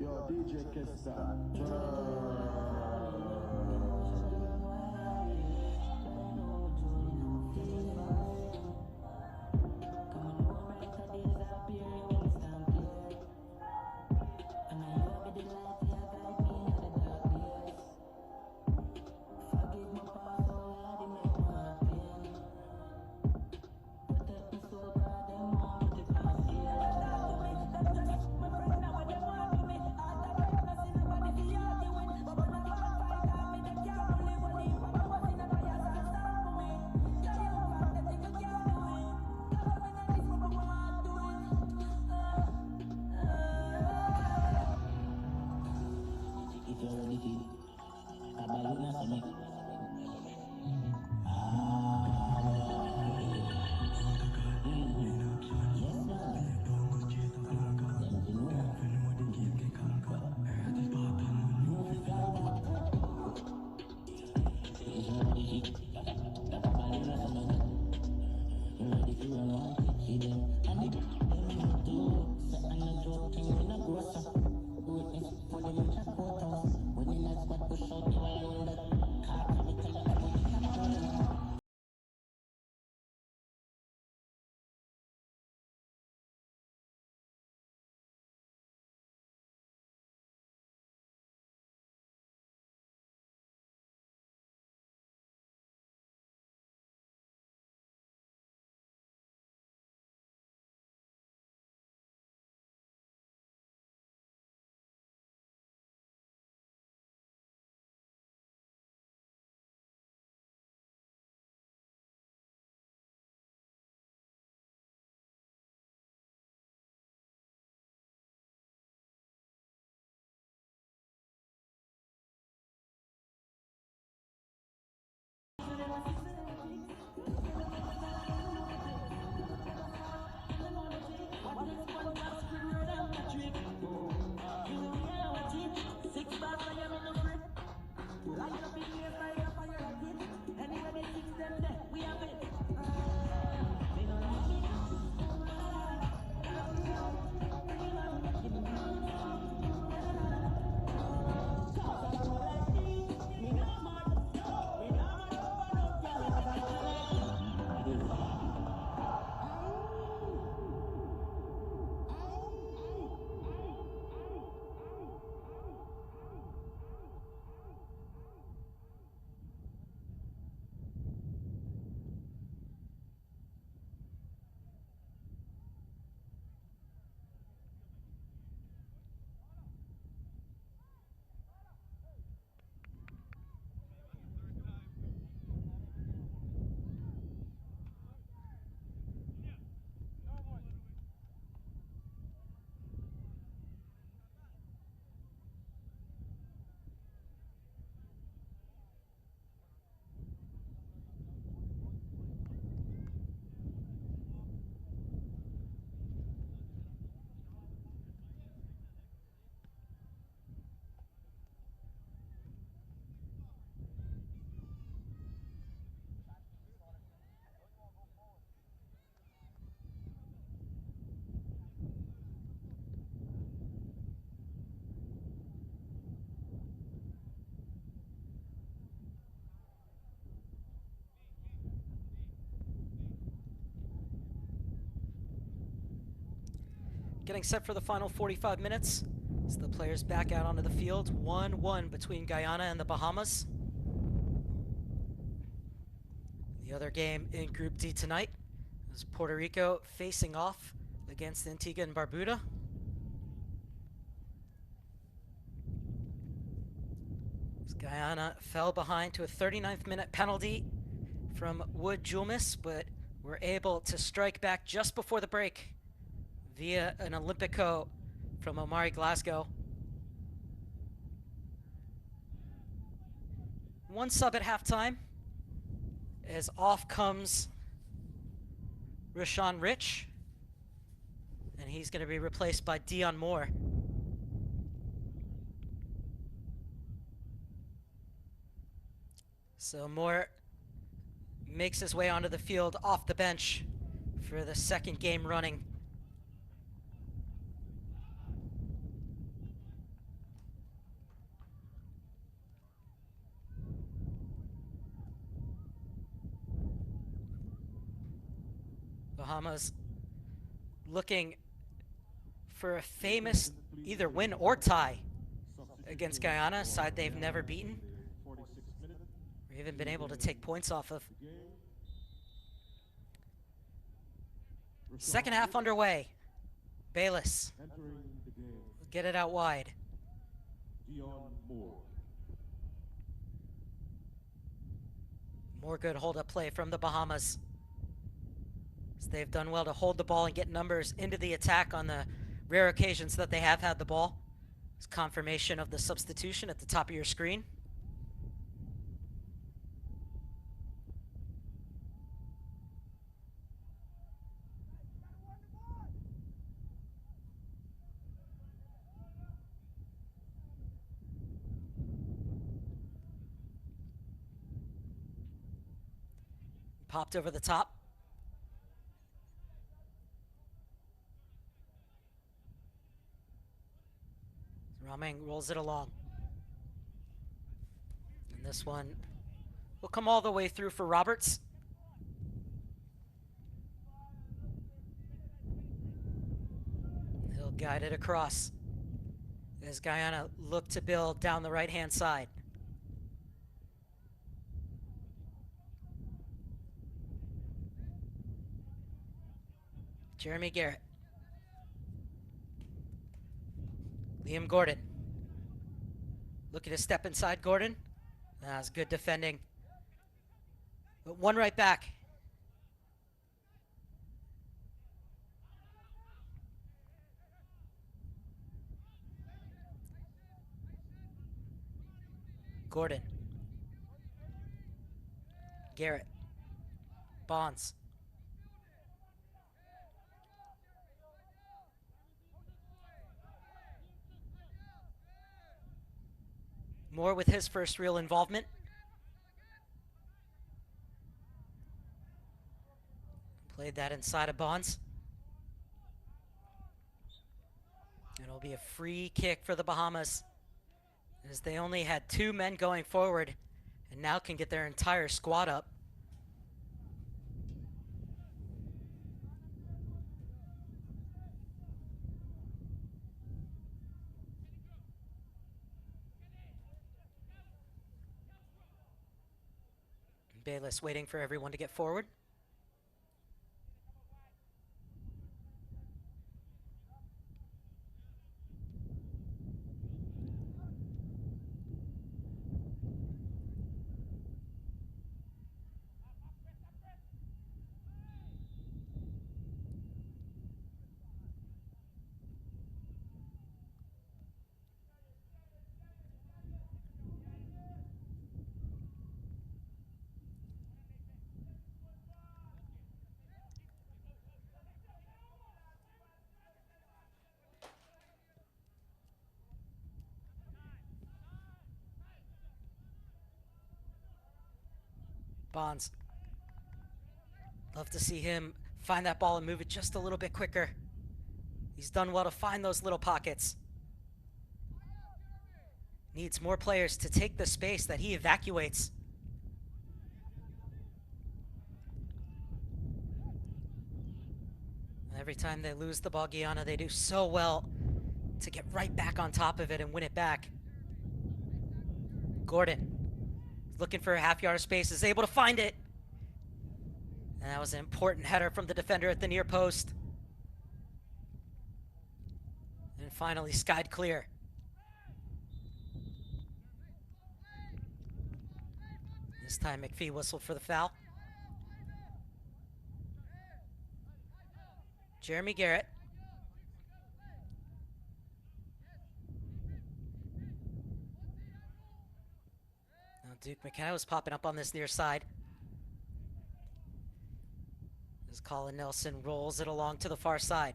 Yo, DJ Kesta. Getting set for the final 45 minutes as the players back out onto the field. 1-1 between Guyana and the Bahamas. The other game in Group D tonight is Puerto Rico facing off against Antigua and Barbuda. As Guyana fell behind to a 39th minute penalty from Wood Julmis, but were able to strike back just before the break via an Olympico from Omari Glasgow. One sub at halftime, as off comes Rashawn Rich, and he's going to be replaced by Dion Moore. So Moore makes his way onto the field off the bench for the second game running. Bahamas looking for a famous either win or tie against Guyana, a side they've never beaten or even been able to take points off of. Second half underway. Bayless will get it out wide. More good hold-up play from the Bahamas, as they've done well to hold the ball and get numbers into the attack on the rare occasions that they have had the ball. It's confirmation of the substitution at the top of your screen. Popped over the top. Rameng rolls it along. And this one will come all the way through for Roberts. He'll guide it across as Guyana look to build down the right-hand side. Jeremy Garrett. Liam Gordon. Looking to step inside Gordon. That's good defending. But one right back. Gordon. Garrett. Bonds. Moore with his first real involvement. Played that inside of Bonds. And it'll be a free kick for the Bahamas, as they only had 2 men going forward and now can get their entire squad up. Bayless waiting for everyone to get forward. Bonds. Love to see him find that ball and move it just a little bit quicker. He's done well to find those little pockets. Needs more players to take the space that he evacuates. Every time they lose the ball, Guyana, they do so well to get right back on top of it and win it back. Gordon. Looking for a half-yard of space, is able to find it. And that was an important header from the defender at the near post. And finally skied clear. This time McPhee whistled for the foul. Jeremy Garrett. Duke McKenna was popping up on this near side, as Colin Nelson rolls it along to the far side.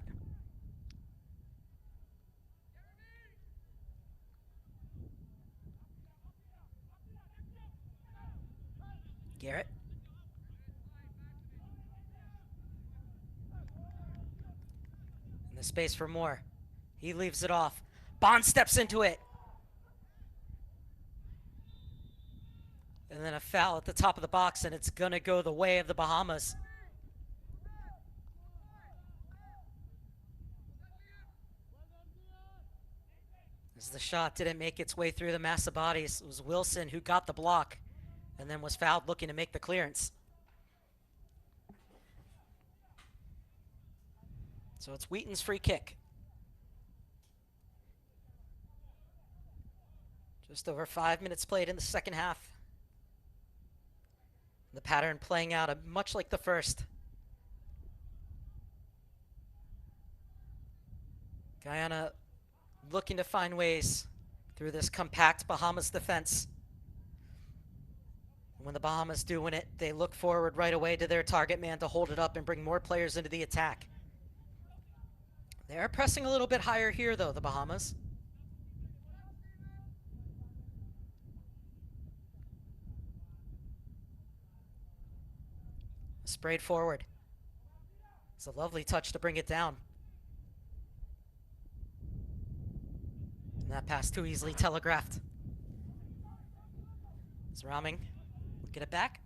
Garrett. In the space for Moore. He leaves it off. Bond steps into it. And then a foul at the top of the box, and it's going to go the way of the Bahamas. the shot didn't make its way through the mass of bodies. It was Wilson who got the block and then was fouled looking to make the clearance. So it's Wheaton's free kick. Just over 5 minutes played in the second half. The pattern playing out much like the first. Guyana looking to find ways through this compact Bahamas defense. When the Bahamas do win it, they look forward right away to their target man to hold it up and bring more players into the attack. They are pressing a little bit higher here, though, the Bahamas. Sprayed forward. It's a lovely touch to bring it down. And that pass too easily telegraphed. It's Raming. Get it back.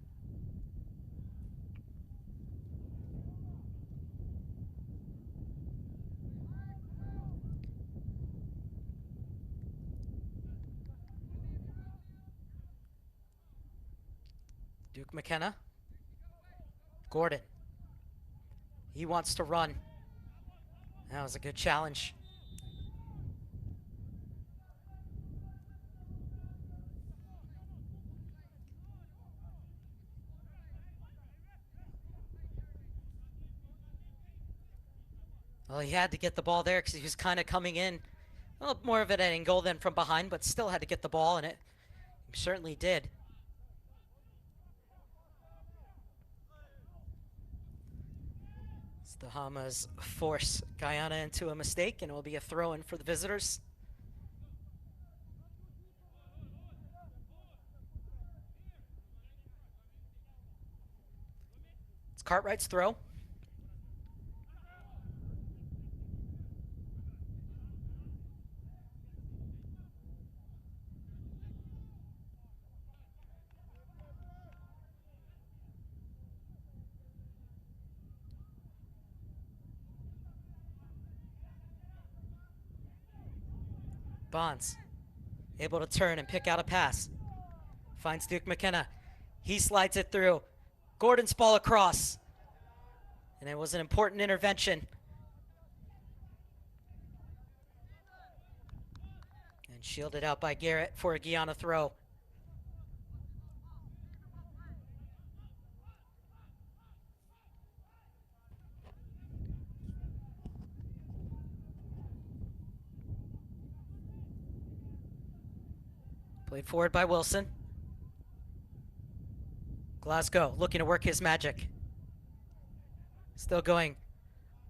Duke McKenna. Gordon. He wants to run. That was a good challenge. Well, he had to get the ball there because he was kind of coming in a little more of an angle than from behind, but still had to get the ball, and it certainly did. The Bahamas force Guyana into a mistake, and it will be a throw-in for the visitors. It's Cartwright's throw. Bonds, able to turn and pick out a pass. Finds Duke McKenna. He slides it through. Gordon's ball across. And it was an important intervention. And shielded out by Garrett for a Guyana throw. Played forward by Wilson. Glasgow looking to work his magic. Still going.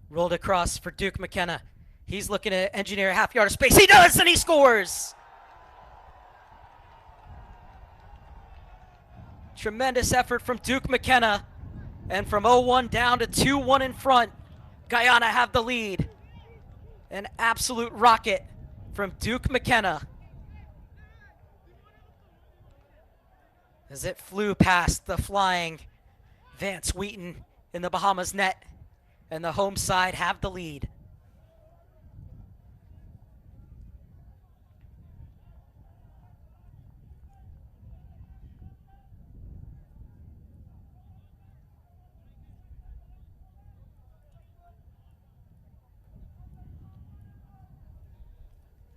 Rolled across for Duke McKenna. He's looking to engineer a half yard of space. He does, and he scores! Tremendous effort from Duke McKenna. And from 0-1 down to 2-1 in front, Guyana have the lead. An absolute rocket from Duke McKenna. As it flew past the flying Vance Wheaton in the Bahamas net, and the home side have the lead.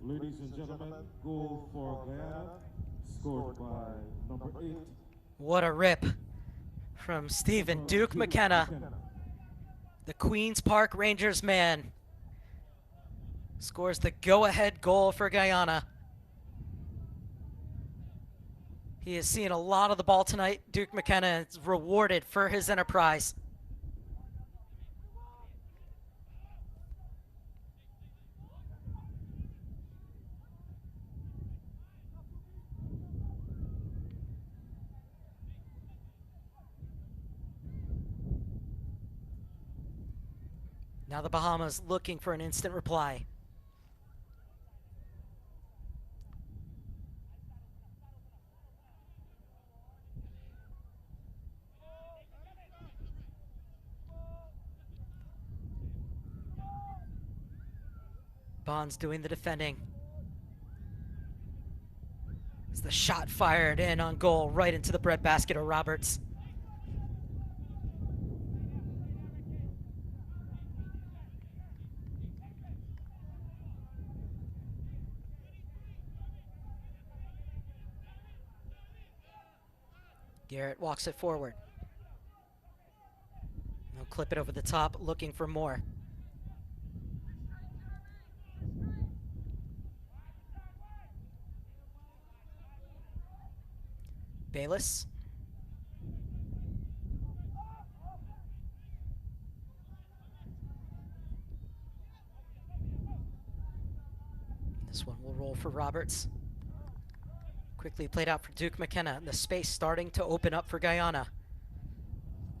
Ladies and gentlemen, goal for Guyana, scored by number 8. What a rip from Stephen Duke McKenna, the Queen's Park Rangers man. Scores the go-ahead goal for Guyana. He has seen a lot of the ball tonight. Duke McKenna is rewarded for his enterprise. Now the Bahamas looking for an instant reply. Bonds doing the defending. The shot fired in on goal right into the breadbasket of Roberts. Garrett walks it forward. They'll clip it over the top, looking for more. Bayless. This one will roll for Roberts. Quickly played out for Duke McKenna. The space starting to open up for Guyana.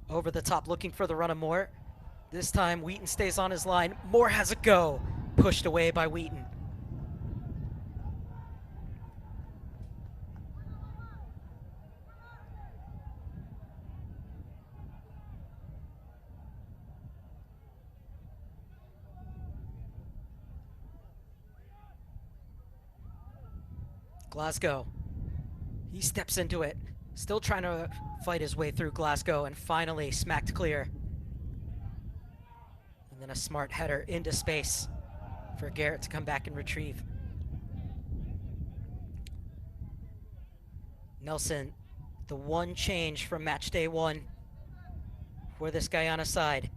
Over the top, looking for the run of Moore. This time, Wheaton stays on his line. Moore has a go. Pushed away by Wheaton. Glasgow. He steps into it. Still trying to fight his way through Glasgow and finally smacked clear. And then a smart header into space for Garrett to come back and retrieve. Nelson, the one change from match day 1 for this Guyana side.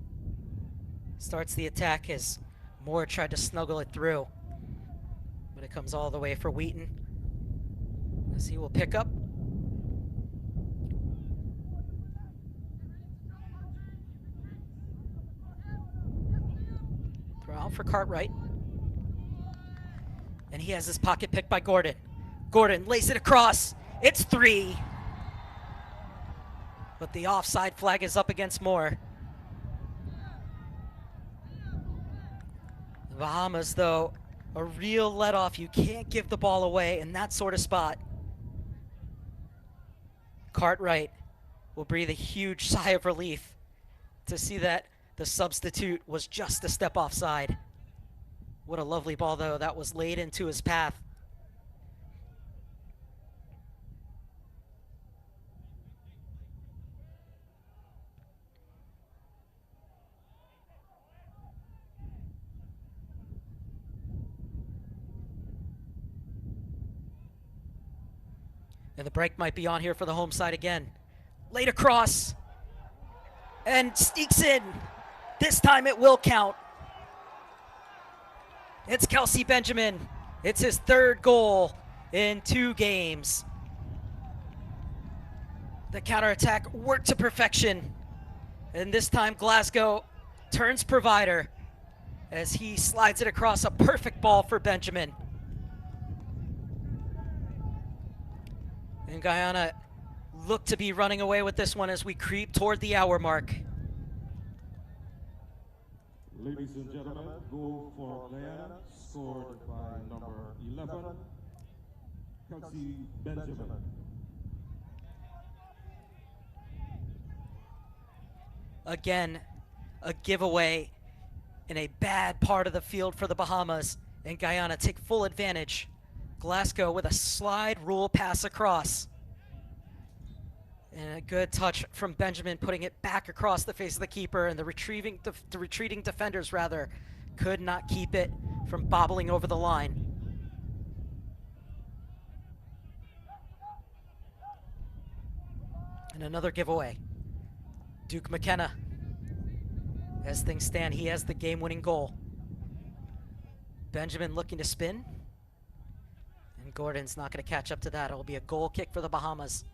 Starts the attack as Moore tried to snuggle it through. But it comes all the way for Wheaton, as he will pick up. Throw out for Cartwright. And he has his pocket picked by Gordon. Gordon lays it across. It's 3. But the offside flag is up against Moore. The Bahamas, though, a real let-off. You can't give the ball away in that sort of spot. Cartwright will breathe a huge sigh of relief to see that the substitute was just a step offside. What a lovely ball, though, that was laid into his path. And the break might be on here for the home side again. Laid across and sneaks in. This time it will count. It's Kelsey Benjamin. It's his 3rd goal in 2 games. The counterattack worked to perfection. And this time Glasgow turns provider as he slides it across. A perfect ball for Benjamin. And Guyana look to be running away with this one as we creep toward the hour mark. Ladies and gentlemen, goal for Guyana, scored by number 11, Kelsey Benjamin. Again, a giveaway in a bad part of the field for the Bahamas, and Guyana take full advantage. Glasgow with a slide rule pass across. And a good touch from Benjamin, putting it back across the face of the keeper, and the retreating defenders rather could not keep it from bobbling over the line. And another giveaway. Duke McKenna. As things stand, he has the game-winning goal. Benjamin looking to spin. And Gordon's not going to catch up to that. It will be a goal kick for the Bahamas.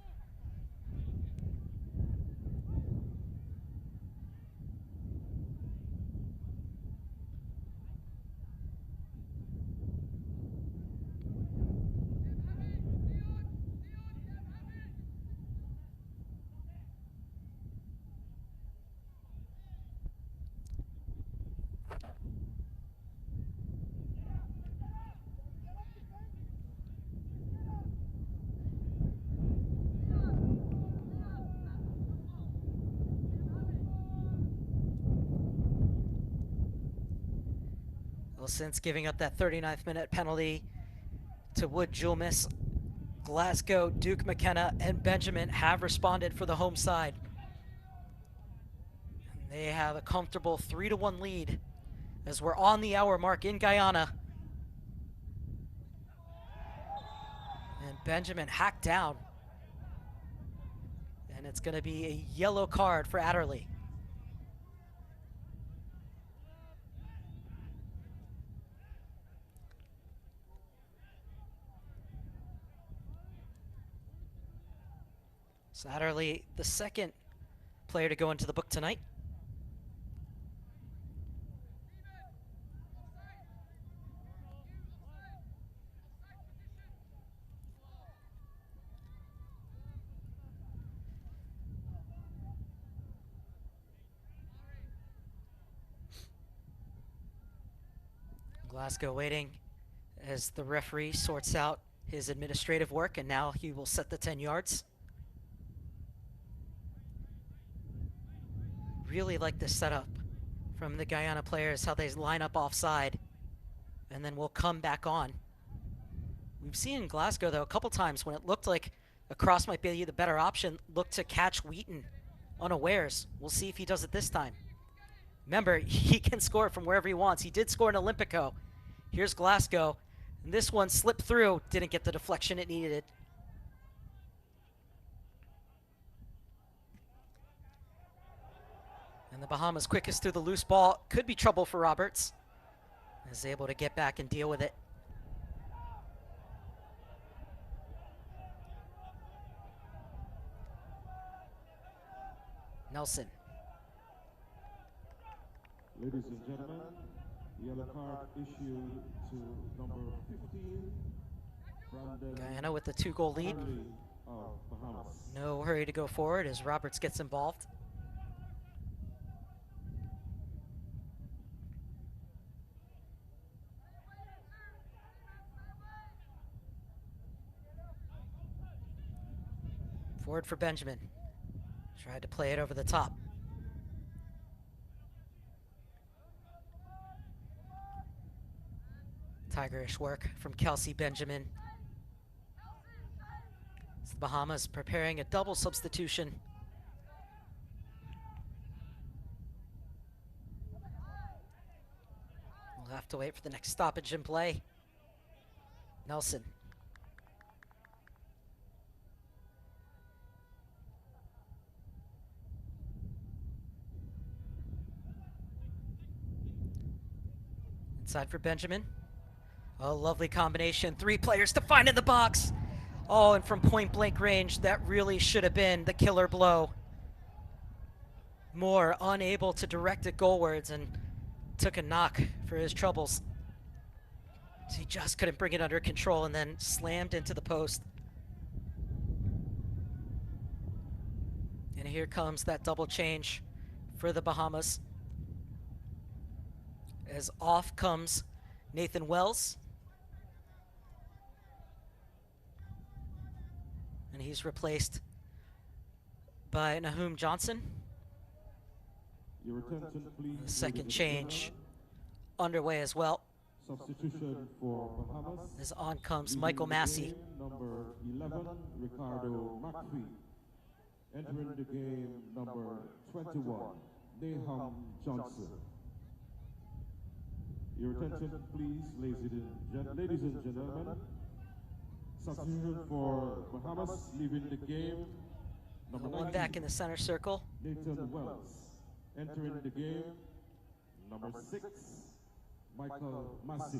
Well, since giving up that 39th minute penalty to Wood Julmus Glasgow, Duke McKenna, and Benjamin have responded for the home side. And they have a comfortable 3-1 lead as we're on the hour mark in Guyana. And Benjamin hacked down. And it's going to be a yellow card for Adderley. So Adderley, the second player to go into the book tonight. Glasgow waiting as the referee sorts out his administrative work, and now he will set the 10 yards. Really like this setup from the Guyana players, how they line up offside, and then we'll come back on. We've seen Glasgow, though, a couple times when it looked like a cross might be the better option, look to catch Wheaton unawares. We'll see if he does it this time. Remember, he can score from wherever he wants. He did score in Olympico. Here's Glasgow. And this one slipped through, didn't get the deflection it needed. And the Bahamas quickest through the loose ball. Could be trouble for Roberts. Is able to get back and deal with it. Nelson. Ladies and gentlemen, yellow card issued to number 15, Brandon Guyana with the 2-goal lead. Of Bahamas. No hurry to go forward as Roberts gets involved. Forward for Benjamin. Tried to play it over the top. Tigerish work from Kelsey Benjamin. It's the Bahamas preparing a double substitution. We'll have to wait for the next stoppage in play. Nelson. Inside for Benjamin. A lovely combination. 3 players to find in the box. Oh, and from point blank range, that really should have been the killer blow. Moore unable to direct it goalwards and took a knock for his troubles. So he just couldn't bring it under control and then slammed into the post. And here comes that double change for the Bahamas. As off comes Nathan Wells. And he's replaced by Nahum Johnson. Your attention, please. The second change underway as well. Substitution for Bahamas. As on comes Michael Massey. Number 11, Ricardo McPhee. Entering the game, number 21, Nahum Johnson. Your attention, please, ladies and gentlemen. Substitution for Bahamas, leaving the game, number 19, back in the center circle. Nathan Wells. Entering the game, number 6, Michael Massey.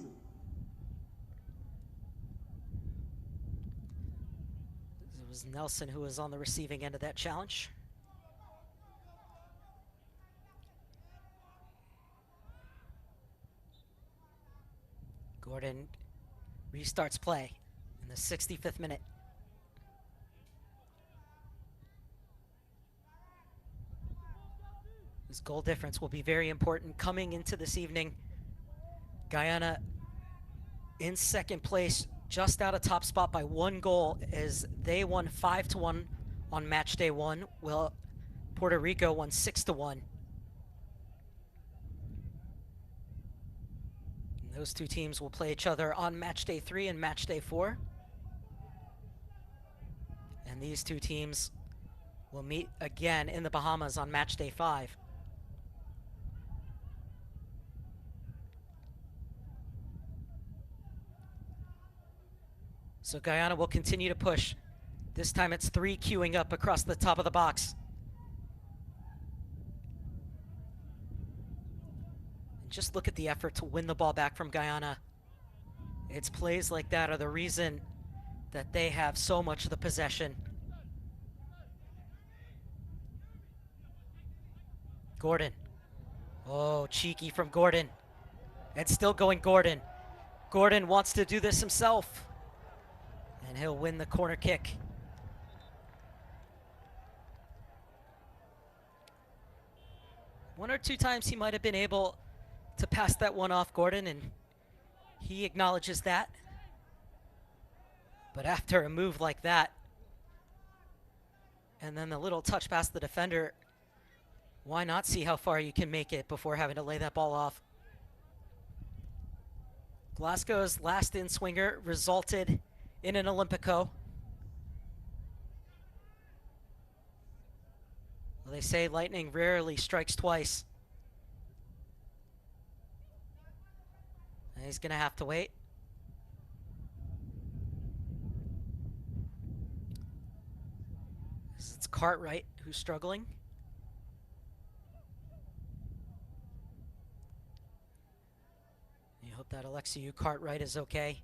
It was Nelson who was on the receiving end of that challenge. Gordon restarts play in the 65th minute. This goal difference will be very important coming into this evening. Guyana in second place, just out of top spot by 1 goal as they won 5-1 on match day 1, while Puerto Rico won 6-1. Those two teams will play each other on match day 3 and match day 4. And these two teams will meet again in the Bahamas on match day 5. So Guyana will continue to push. This time it's 3 queuing up across the top of the box. And just look at the effort to win the ball back from Guyana. It's plays like that are the reason that they have so much of the possession. Gordon. Oh, cheeky from Gordon. And still going Gordon. Gordon wants to do this himself. And he'll win the corner kick. One or two times he might have been able to pass that one off Gordon, and he acknowledges that. But after a move like that, and then the little touch past the defender, why not see how far you can make it before having to lay that ball off? Glasgow's last in-swinger resulted in an Olympico. Well, they say lightning rarely strikes twice. And he's gonna have to wait. It's Cartwright who's struggling. You hope that Alexiou Cartwright is okay.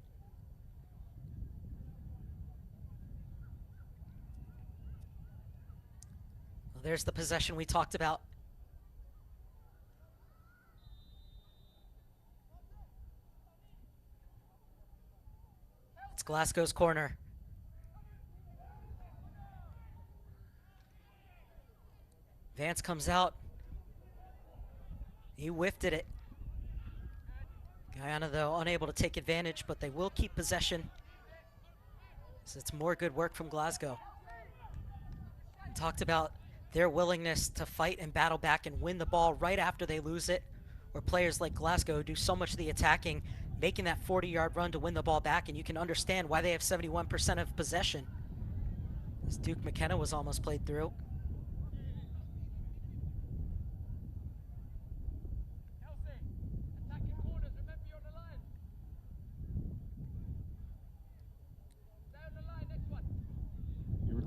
Well, there's the possession we talked about. It's Glasgow's corner. Vance comes out. He whiffed at it. Guyana, though, unable to take advantage, but they will keep possession. So it's more good work from Glasgow. And talked about their willingness to fight and battle back and win the ball right after they lose it, where players like Glasgow do so much of the attacking, making that 40-yard run to win the ball back, and you can understand why they have 71% of possession. As Duke McKenna was almost played through.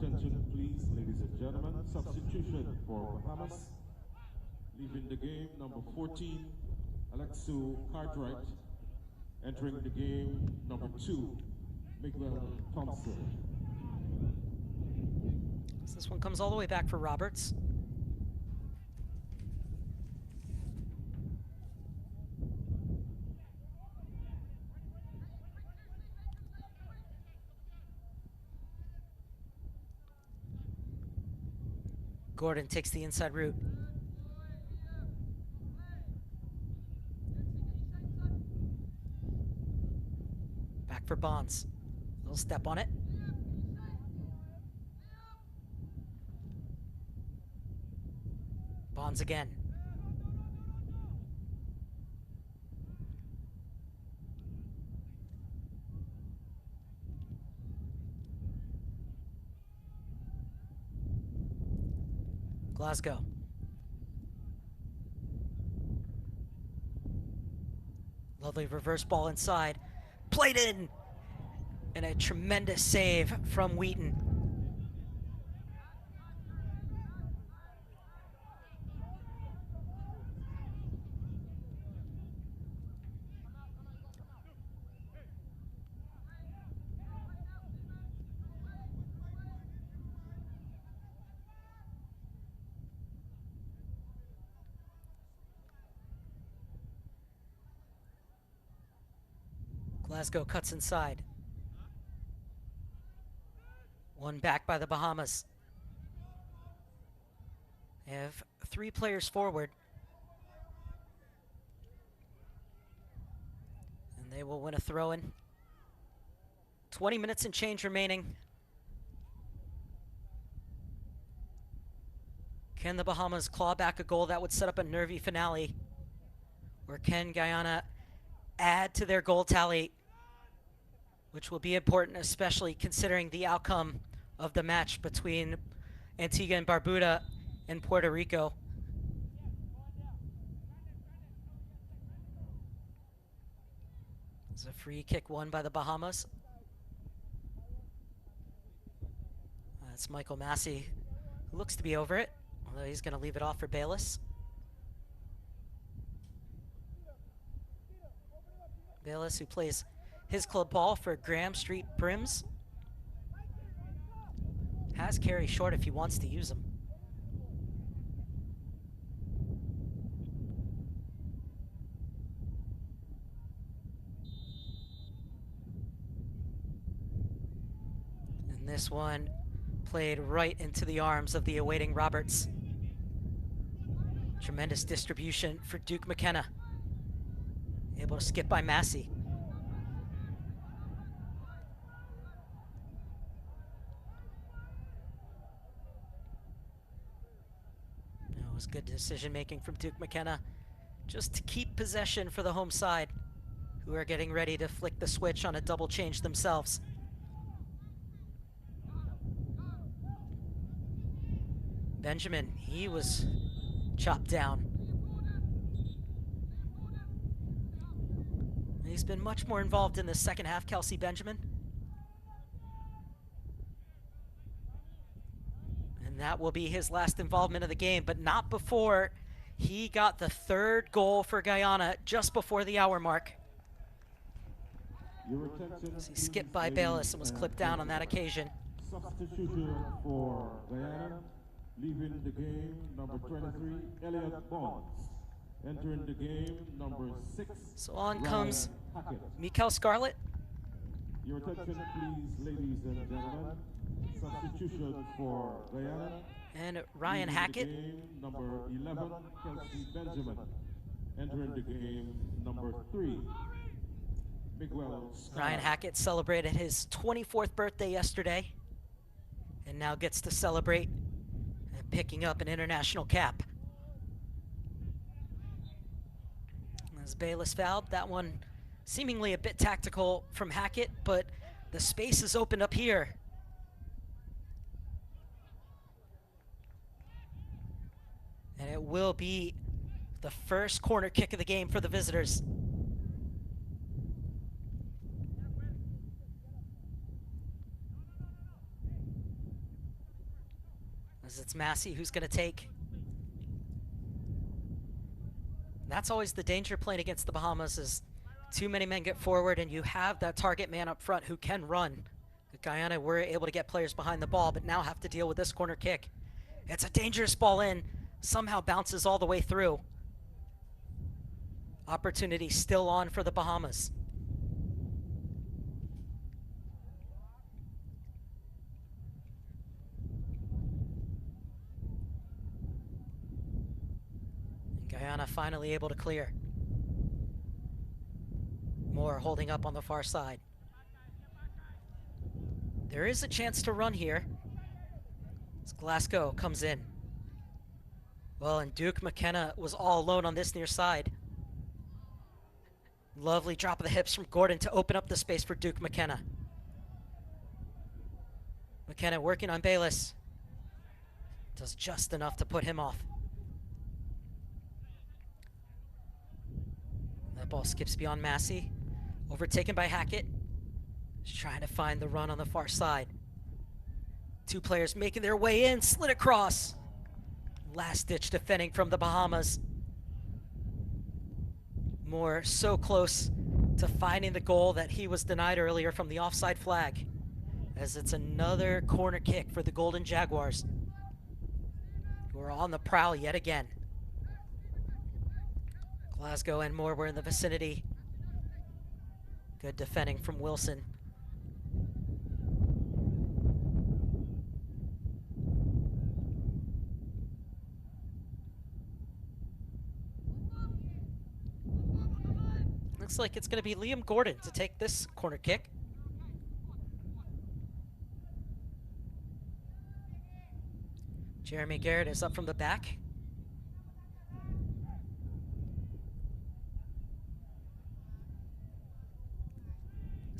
Attention, please, ladies and gentlemen. Substitution for Bahamas. Leaving the game, number 14, Alexiou Cartwright. Entering the game, number 2, Miguel Thompson. So this one comes all the way back for Roberts. Gordon takes the inside route. Back for Bonds. Little step on it. Bonds again. Glasgow. Lovely reverse ball inside. Played in! And a tremendous save from Wheaton. Glasgow cuts inside. One back by the Bahamas. They have 3 players forward. And they will win a throw-in. 20 minutes and change remaining. Can the Bahamas claw back a goal that would set up a nervy finale? Or can Guyana add to their goal tally, which will be important, especially considering the outcome of the match between Antigua and Barbuda and Puerto Rico. It's a free kick won by the Bahamas. That's Michael Massey, who looks to be over it, although he's going to leave it off for Bayless. Bayless, who plays his club ball for Graham Street Brims, has carry short if he wants to use them. And this one played right into the arms of the awaiting Roberts. Tremendous distribution for Duke McKenna. Able to skip by Massey. It was good decision making from Duke McKenna just to keep possession for the home side, who are getting ready to flick the switch on a double change themselves. Benjamin, he was chopped down. He's been much more involved in the second half, Kelsey Benjamin. And that will be his last involvement of the game, but not before he got the third goal for Guyana just before the hour mark. He skipped by Bayless and was clipped down on that occasion. Substitution for Guyana, leaving the game, number 23, Elliot Bonds. Entering the game, number 6. So on comes Hackett. Mikel Scarlett. Your attention, please, ladies and gentlemen. Substitution for Guyana. And Ryan Leaving Hackett. the game, number 11, Kelsey Benjamin. Entering the game, number 3, Miguel Scott. Ryan Hackett celebrated his 24th birthday yesterday and now gets to celebrate picking up an international cap. As Bayless fouled, that one seemingly a bit tactical from Hackett, but the space is opened up here. And it will be the first corner kick of the game for the visitors. As it's Massey who's going to take. That's always the danger playing against the Bahamas, is too many men get forward and you have that target man up front who can run. Guyana were able to get players behind the ball, but now have to deal with this corner kick. It's a dangerous ball in, somehow bounces all the way through. Opportunity still on for the Bahamas. Guyana finally able to clear. Moore holding up on the far side. There is a chance to run here as Glasgow comes in. Well, and Duke McKenna was all alone on this near side. Lovely drop of the hips from Gordon to open up the space for Duke McKenna. McKenna working on Bayless. Does just enough to put him off. That ball skips beyond Massey. Overtaken by Hackett. Just trying to find the run on the far side. Two players making their way in. Slid across. Last ditch defending from the Bahamas. Moore so close to finding the goal that he was denied earlier from the offside flag. As it's another corner kick for the Golden Jaguars, who are on the prowl yet again. Glasgow and Moore were in the vicinity. Good defending from Wilson. Looks like it's going to be Liam Gordon to take this corner kick. Jeremy Garrett is up from the back.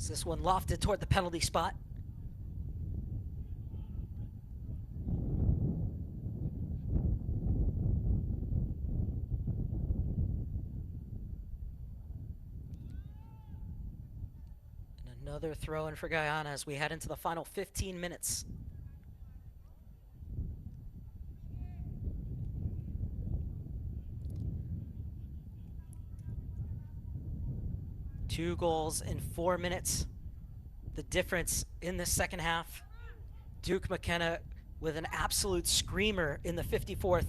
Is this one lofted toward the penalty spot? Another throw in for Guyana as we head into the final 15 minutes. Two goals in 4 minutes. The difference in the second half. Duke McKenna with an absolute screamer in the 54th,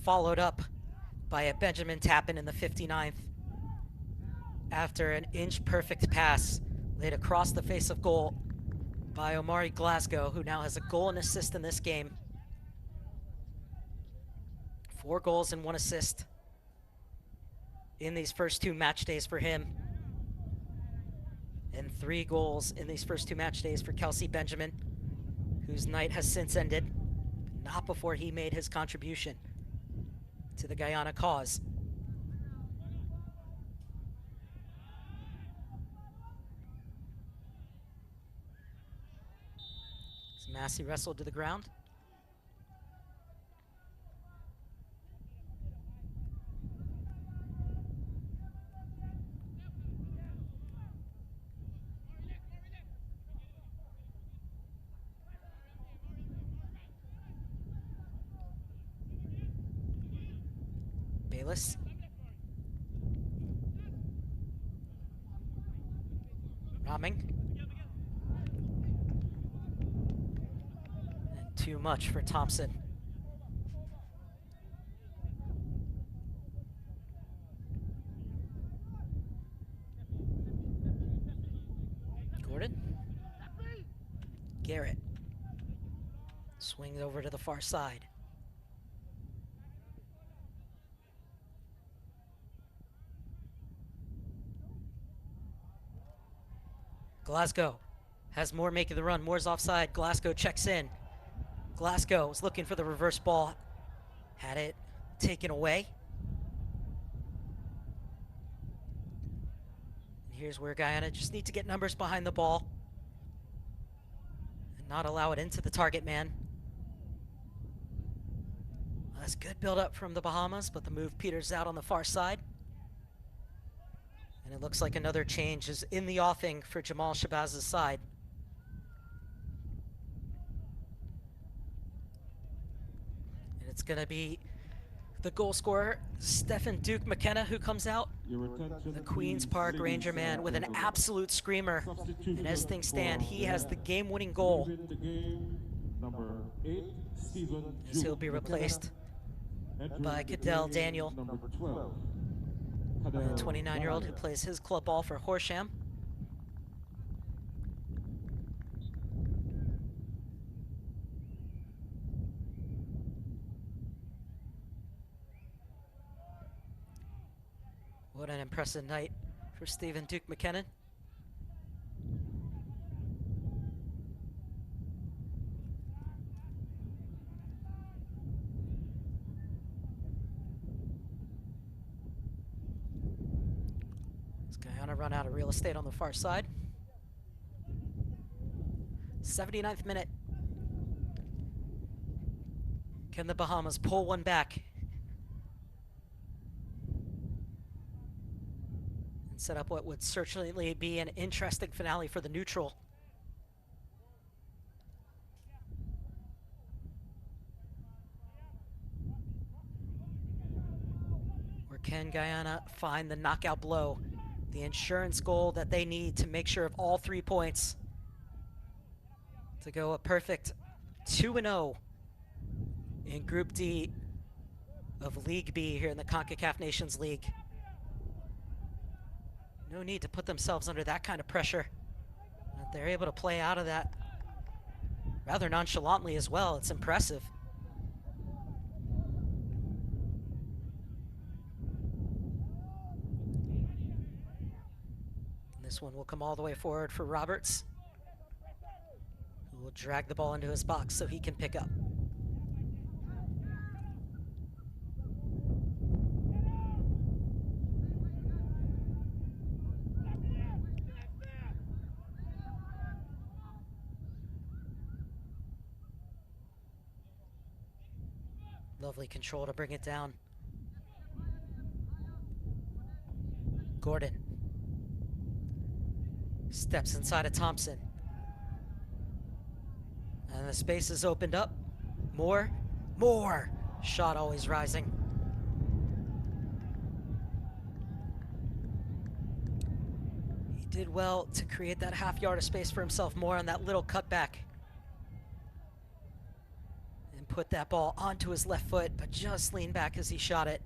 followed up by a Benjamin Tappan in the 59th. After an inch-perfect pass laid across the face of goal by Omari Glasgow, who now has a goal and assist in this game. 4 goals and 1 assist in these first 2 match days for him. And 3 goals in these first 2 match days for Kelsey Benjamin, whose night has since ended, but not before he made his contribution to the Guyana cause. As Massey wrestled to the ground. Bayless. Raming. And too much for Thompson. Gordon. Garrett. Swings over to the far side. Glasgow has Moore making the run. Moore's offside. Glasgow checks in. Glasgow was looking for the reverse ball. Had it taken away. And here's where Guyana just need to get numbers behind the ball and not allow it into the target man. That's good build-up from the Bahamas, but the move peters out on the far side. And it looks like another change is in the offing for Jamal Shabazz's side. And it's going to be the goal scorer, Stephen Duke McKenna, who comes out. The Queen's Park Ranger man with an absolute screamer. And as things stand, he has the game-winning goal. As he'll be replaced by Cadell Daniel, a 29-year-old who plays his club ball for Horsham. What an impressive night for Stephen Duke McKinnon. Guyana run out of real estate on the far side. 79th minute. Can the Bahamas pull one back and set up what would certainly be an interesting finale for the neutral? Or can Guyana find the knockout blow? The insurance goal that they need to make sure of all 3 points to go a perfect 2-0 in Group D of League B here in the Concacaf Nations League. No need to put themselves under that kind of pressure. They're able to play out of that rather nonchalantly as well. It's impressive. This one will come all the way forward for Roberts, who will drag the ball into his box so he can pick up. Lovely control to bring it down. Gordon. Steps inside of Thompson. And the space is opened up. More. Shot always rising. He did well to create that half yard of space for himself. More on that little cutback. And put that ball onto his left foot, but just leaned back as he shot it.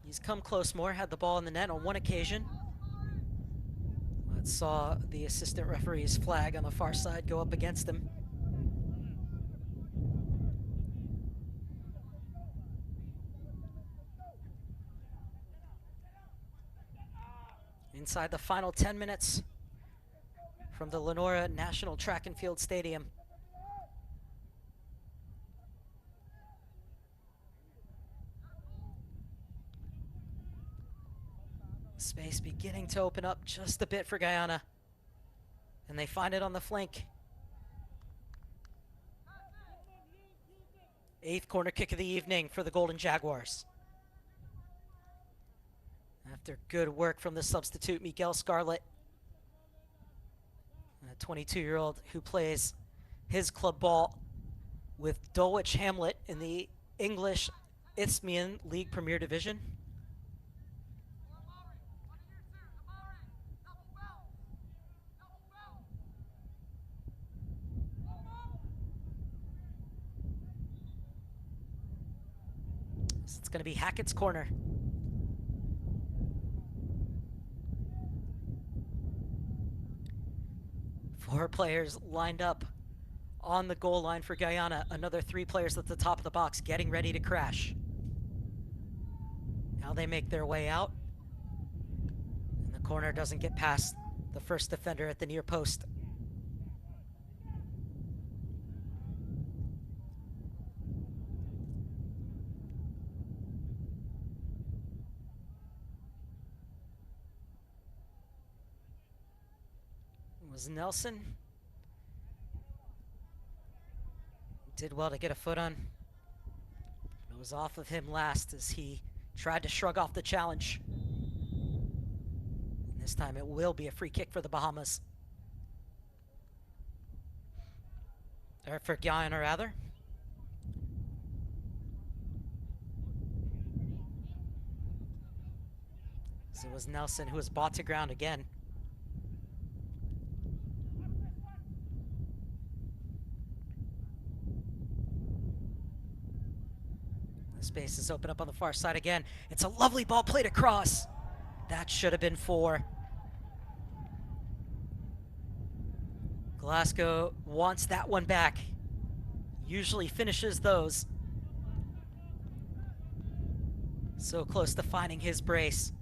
He's come close more, had the ball in the net on one occasion. But saw the assistant referee's flag on the far side go up against him. Inside the final 10 minutes from the Leonora National Track and Field Stadium. Space beginning to open up just a bit for Guyana. And they find it on the flank. 8th corner kick of the evening for the Golden Jaguars. After good work from the substitute, Miguel Scarlett, a 22-year-old who plays his club ball with Dulwich Hamlet in the English Isthmian League Premier Division. So it's going to be Hackett's corner. Four players lined up on the goal line for Guyana. Another 3 players at the top of the box getting ready to crash. Now they make their way out. And the corner doesn't get past the first defender at the near post. Was Nelson. Did well to get a foot on. It was off of him last as he tried to shrug off the challenge. And this time it will be a free kick for the Bahamas. Or for Guyana, rather. So it was Nelson who was brought to ground again. Space is open up on the far side again. It's a lovely ball played across. That should have been 4. Glasgow wants that one back. Usually finishes those. So close to finding his brace.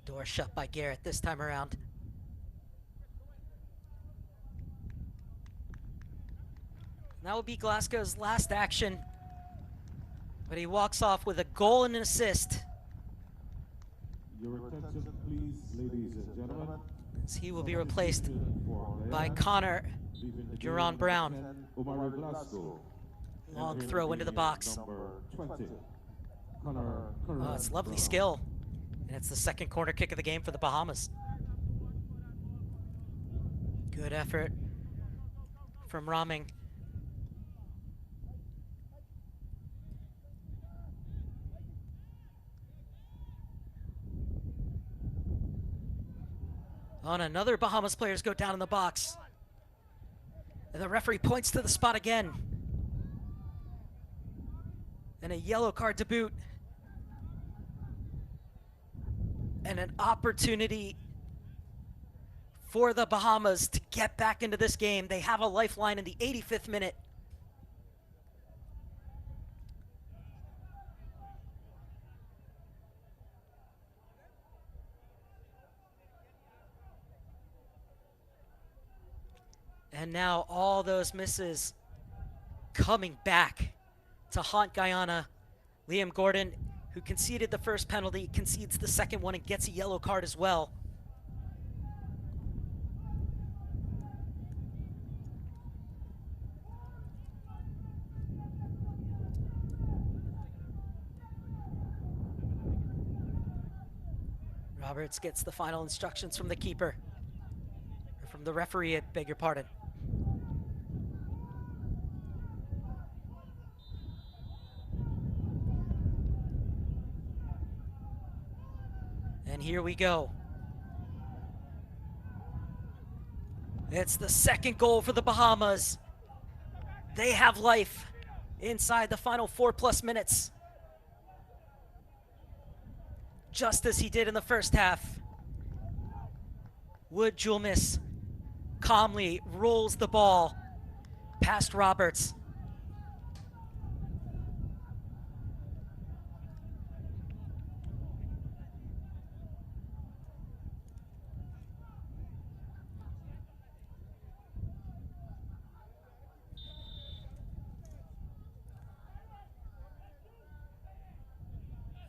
Door shut by Garrett this time around. That will be Glasgow's last action. But he walks off with a goal and an assist. Your attention, please, ladies and gentlemen. As he will be replaced by Connor Duran Brown. Long throw into the box. Oh, it's lovely skill. And it's the 2nd corner kick of the game for the Bahamas. Good effort from Raming. On another Bahamas players go down in the box. And the referee points to the spot again. And a yellow card to boot. And an opportunity for the Bahamas to get back into this game. They have a lifeline in the 85th minute. And now all those misses coming back to haunt Guyana. Liam Gordon, who conceded the first penalty, concedes the second one and gets a yellow card as well. Roberts gets the final instructions from the keeper, or from the referee, I beg your pardon. And here we go. It's the second goal for the Bahamas. They have life inside the final 4+ minutes, just as he did in the first half. Wood Julmis calmly rolls the ball past Roberts.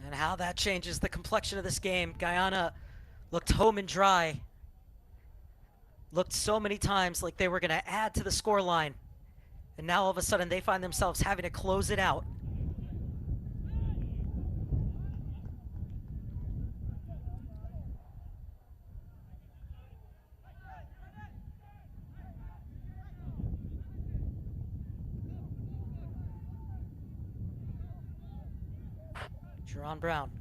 And how that changes the complexion of this game. Guyana looked home and dry. Looked so many times like they were going to add to the scoreline. And now all of a sudden they find themselves having to close it out. Jerron Brown.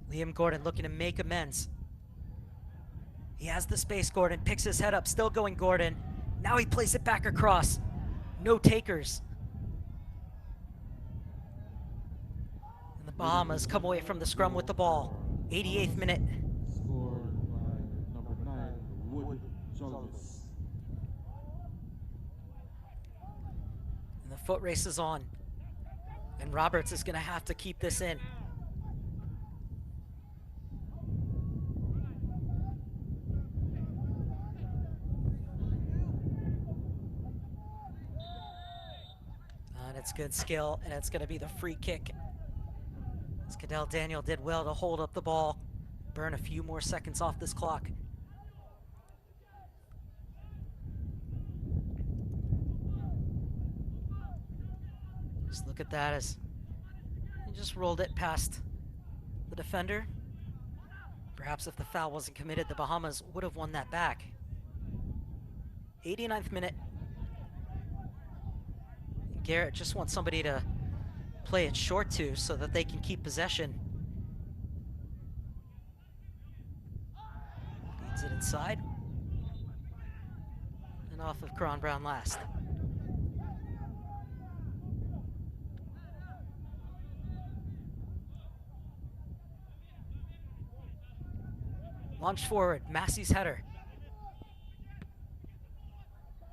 Liam Gordon looking to make amends. He has the space, Gordon picks his head up, still going Gordon. Now he plays it back across. No takers. And the Bahamas come away from the scrum with the ball. 88th minute. Scored by number 9, Wood Julmis. And the foot race is on. And Roberts is going to have to keep this in. And it's good skill, and it's going to be the free kick. Cadell Daniel did well to hold up the ball, burn a few more seconds off this clock. Just look at that as he just rolled it past the defender. Perhaps if the foul wasn't committed, the Bahamas would have won that back. 89th minute. Garrett just wants somebody to play it short to so that they can keep possession. Leads it inside. And off of Jerron Brown last. Launched forward, Massey's header.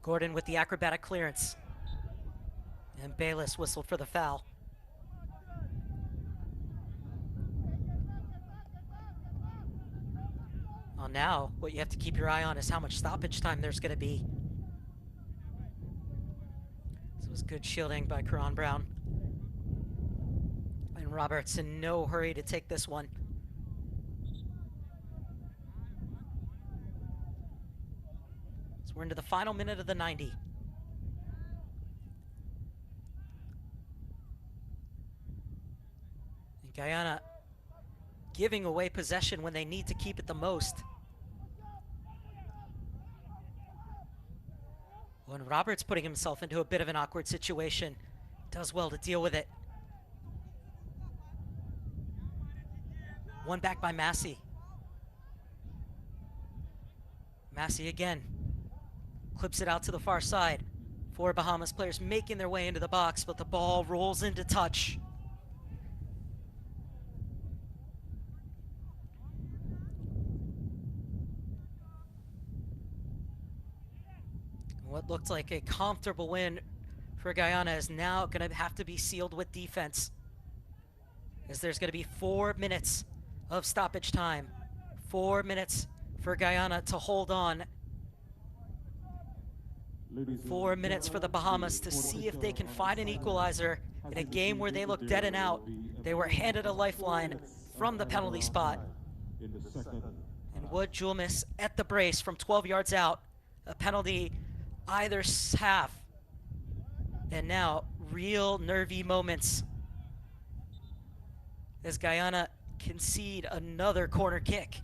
Gordon with the acrobatic clearance. And Bayless whistled for the foul. Well, now what you have to keep your eye on is how much stoppage time there's going to be. This was good shielding by Jerron Brown. And Roberts in no hurry to take this one. So we're into the final minute of the 90. And Guyana giving away possession when they need to keep it the most. When Roberts putting himself into a bit of an awkward situation, does well to deal with it. One back by Massey. Massey again. Clips it out to the far side. 4 Bahamas players making their way into the box, but the ball rolls into touch. What looked like a comfortable win for Guyana is now going to have to be sealed with defense. as there's going to be 4 minutes of stoppage time. 4 minutes for Guyana to hold on. 4 minutes for the Bahamas to see if they can find an equalizer in a game where they look dead and out. They were handed a lifeline from the penalty spot. And Wood Julmis at the brace from 12 yards out. A penalty either half. And now real nervy moments as Guyana concede another corner kick.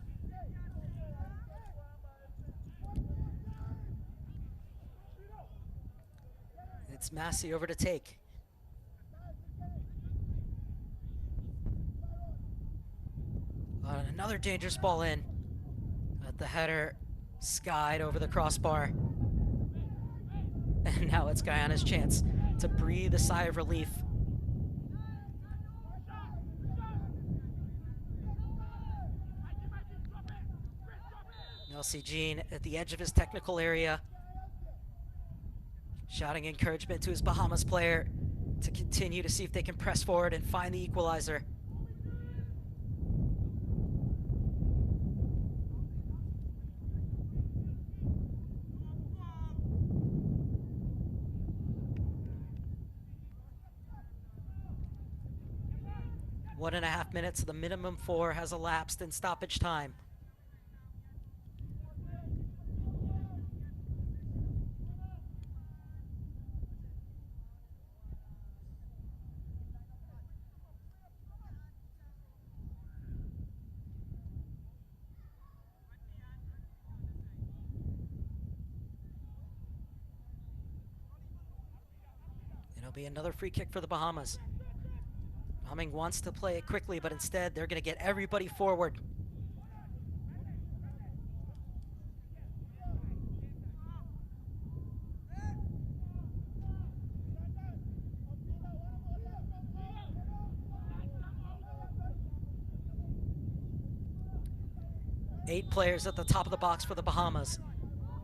It's Massey over to take. Another dangerous ball in. At the header, skied over the crossbar. And now it's Guyana's chance to breathe a sigh of relief. Nelsie Jean at the edge of his technical area, shouting encouragement to his Bahamas player to continue to see if they can press forward and find the equalizer. One and a half minutes, the minimum 4 has elapsed in stoppage time. It'll be another free kick for the Bahamas. Humming wants to play it quickly, but instead they're going to get everybody forward. Eight players at the top of the box for the Bahamas.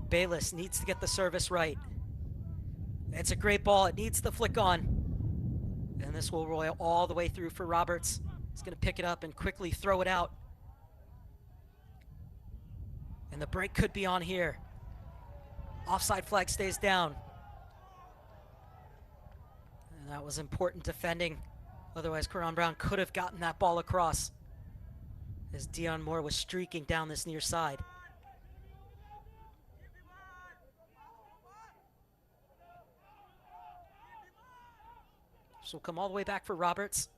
Bayless needs to get the service right. It's a great ball. It needs the flick on. And this will roll all the way through for Roberts. He's going to pick it up and quickly throw it out. And the break could be on here. Offside flag stays down. And that was important defending. Otherwise, Karan Brown could have gotten that ball across as Dion Moore was streaking down this near side. So come all the way back for Roberts.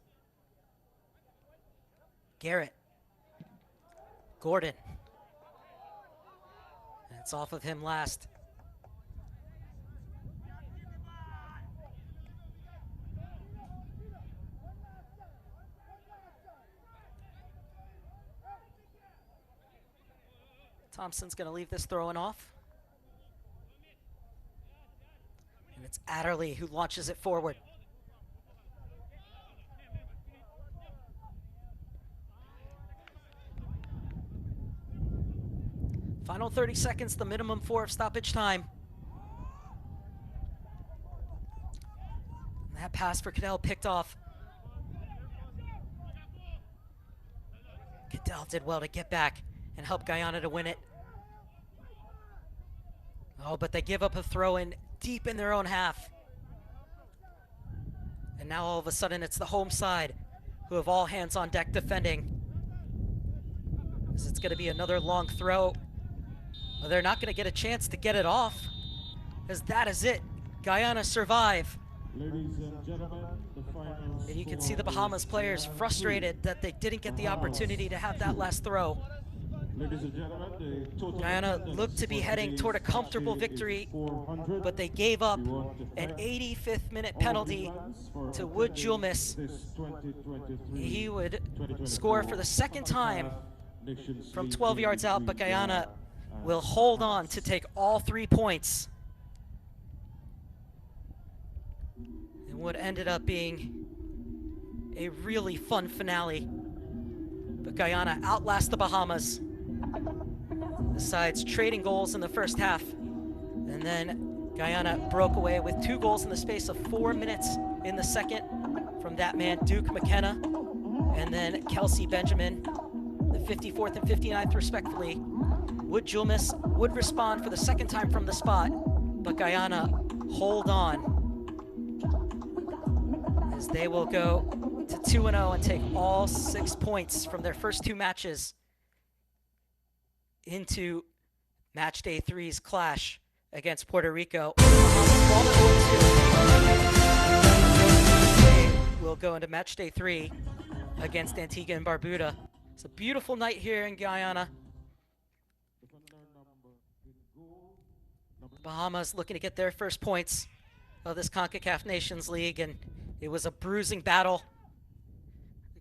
Garrett. Gordon. That's off of him last. Thompson's going to leave this throwing off. And it's Adderley who launches it forward. Final 30 seconds, the minimum 4 of stoppage time. And that pass for Cadell picked off. Cadell did well to get back and help Guyana to win it. Oh, but they give up a throw in deep in their own half. And now all of a sudden it's the home side who have all hands on deck defending. As it's going to be another long throw. Well, they're not going to get a chance to get it off, as that is it. Guyana survive. Ladies and gentlemen, the final And you can see the Bahamas players frustrated that they didn't get the opportunity to have that last throw. Ladies and gentlemen, the total Guyana looked to be heading toward a comfortable victory, but they gave up an 85th minute penalty to Wood Julmis. He would score for the second time from 12 yards out, but Guyana will hold on to take all 3 points. And what ended up being a really fun finale. But Guyana outlasts the Bahamas. The sides trading goals in the first half. And then Guyana broke away with 2 goals in the space of 4 minutes in the second from that man, Duke McKenna. and then Kelsey Benjamin, the 54th and 59th respectively. Wood Julmus would respond for the second time from the spot, but Guyana hold on as they will go to 2-0 and take all 6 points from their first 2 matches into match day 3's clash against Puerto Rico. We'll go into match day 3 against Antigua and Barbuda. It's a beautiful night here in Guyana. The Bahamas looking to get their first points of this Concacaf Nations League, and it was a bruising battle.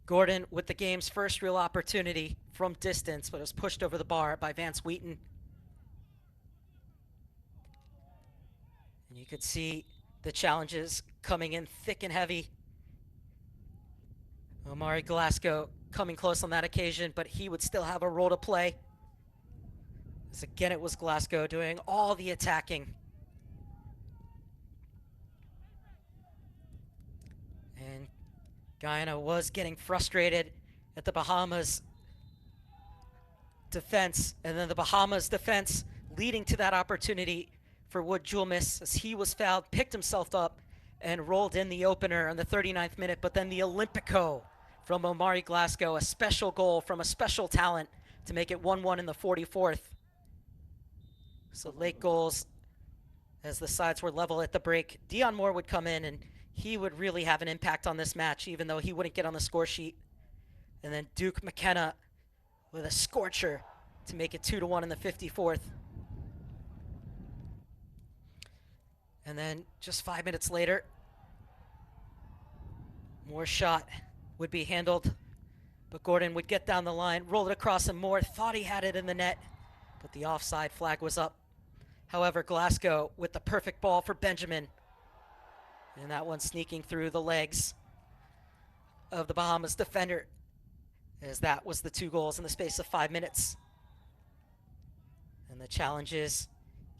Gordon with the game's first real opportunity from distance, but it was pushed over the bar by Vance Wheaton. And you could see the challenges coming in thick and heavy. Omari Glasgow coming close on that occasion, but he would still have a role to play. As again, it was Glasgow doing all the attacking. And Guyana was getting frustrated at the Bahamas defense, and then the Bahamas defense leading to that opportunity for Wood Julmus as he was fouled, picked himself up, and rolled in the opener in the 39th minute. But then the Olympico from Omari Glasgow, a special goal from a special talent to make it 1-1 in the 44th. So late goals as the sides were level at the break. Dion Moore would come in, and he would really have an impact on this match, even though he wouldn't get on the score sheet. And then Duke McKenna with a scorcher to make it 2-1 in the 54th. And then just 5 minutes later, Moore's shot would be handled, but Gordon would get down the line, roll it across, and Moore thought he had it in the net, but the offside flag was up. However, Glasgow with the perfect ball for Benjamin, and that one sneaking through the legs of the Bahamas defender, as that was the 2 goals in the space of 5 minutes. And the challenges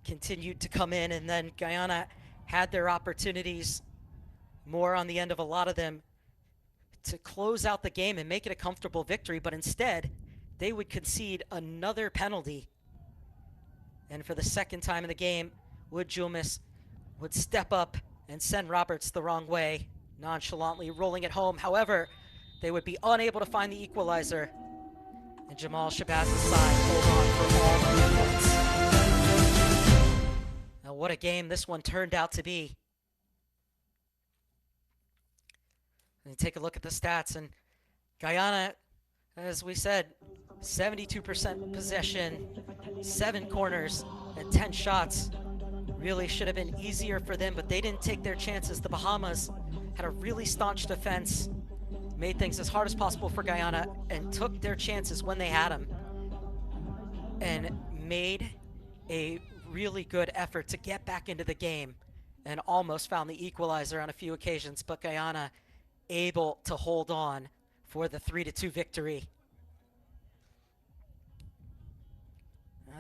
continued to come in, and then Guyana had their opportunities, more on the end of a lot of them, to close out the game and make it a comfortable victory, but instead they would concede another penalty. And for the second time in the game, Wood Julmus would step up and send Roberts the wrong way, nonchalantly rolling it home. However, they would be unable to find the equalizer, and Jamal Shabaz's side hold on for all 3 points. Now what a game this one turned out to be. And take a look at the stats, and Guyana, as we said, 72% possession, 7 corners, and 10 shots. Really should have been easier for them, but they didn't take their chances. The Bahamas had a really staunch defense, made things as hard as possible for Guyana, and took their chances when they had them, and made a really good effort to get back into the game, and almost found the equalizer on a few occasions, but Guyana able to hold on for the 3-2 victory.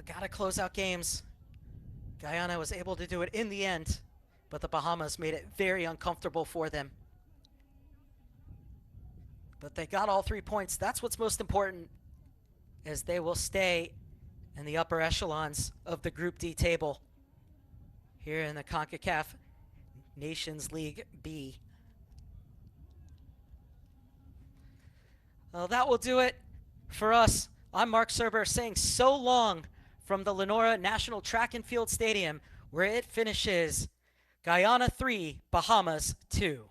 Gotta close out games. Guyana was able to do it in the end, but the Bahamas made it very uncomfortable for them. But they got all 3 points. That's what's most important, as they will stay in the upper echelons of the Group D table here in the Concacaf Nations League B. Well, that will do it for us. I'm Mark Serber saying so long from the Leonora National Track and Field Stadium, where it finishes Guyana 3, Bahamas 2.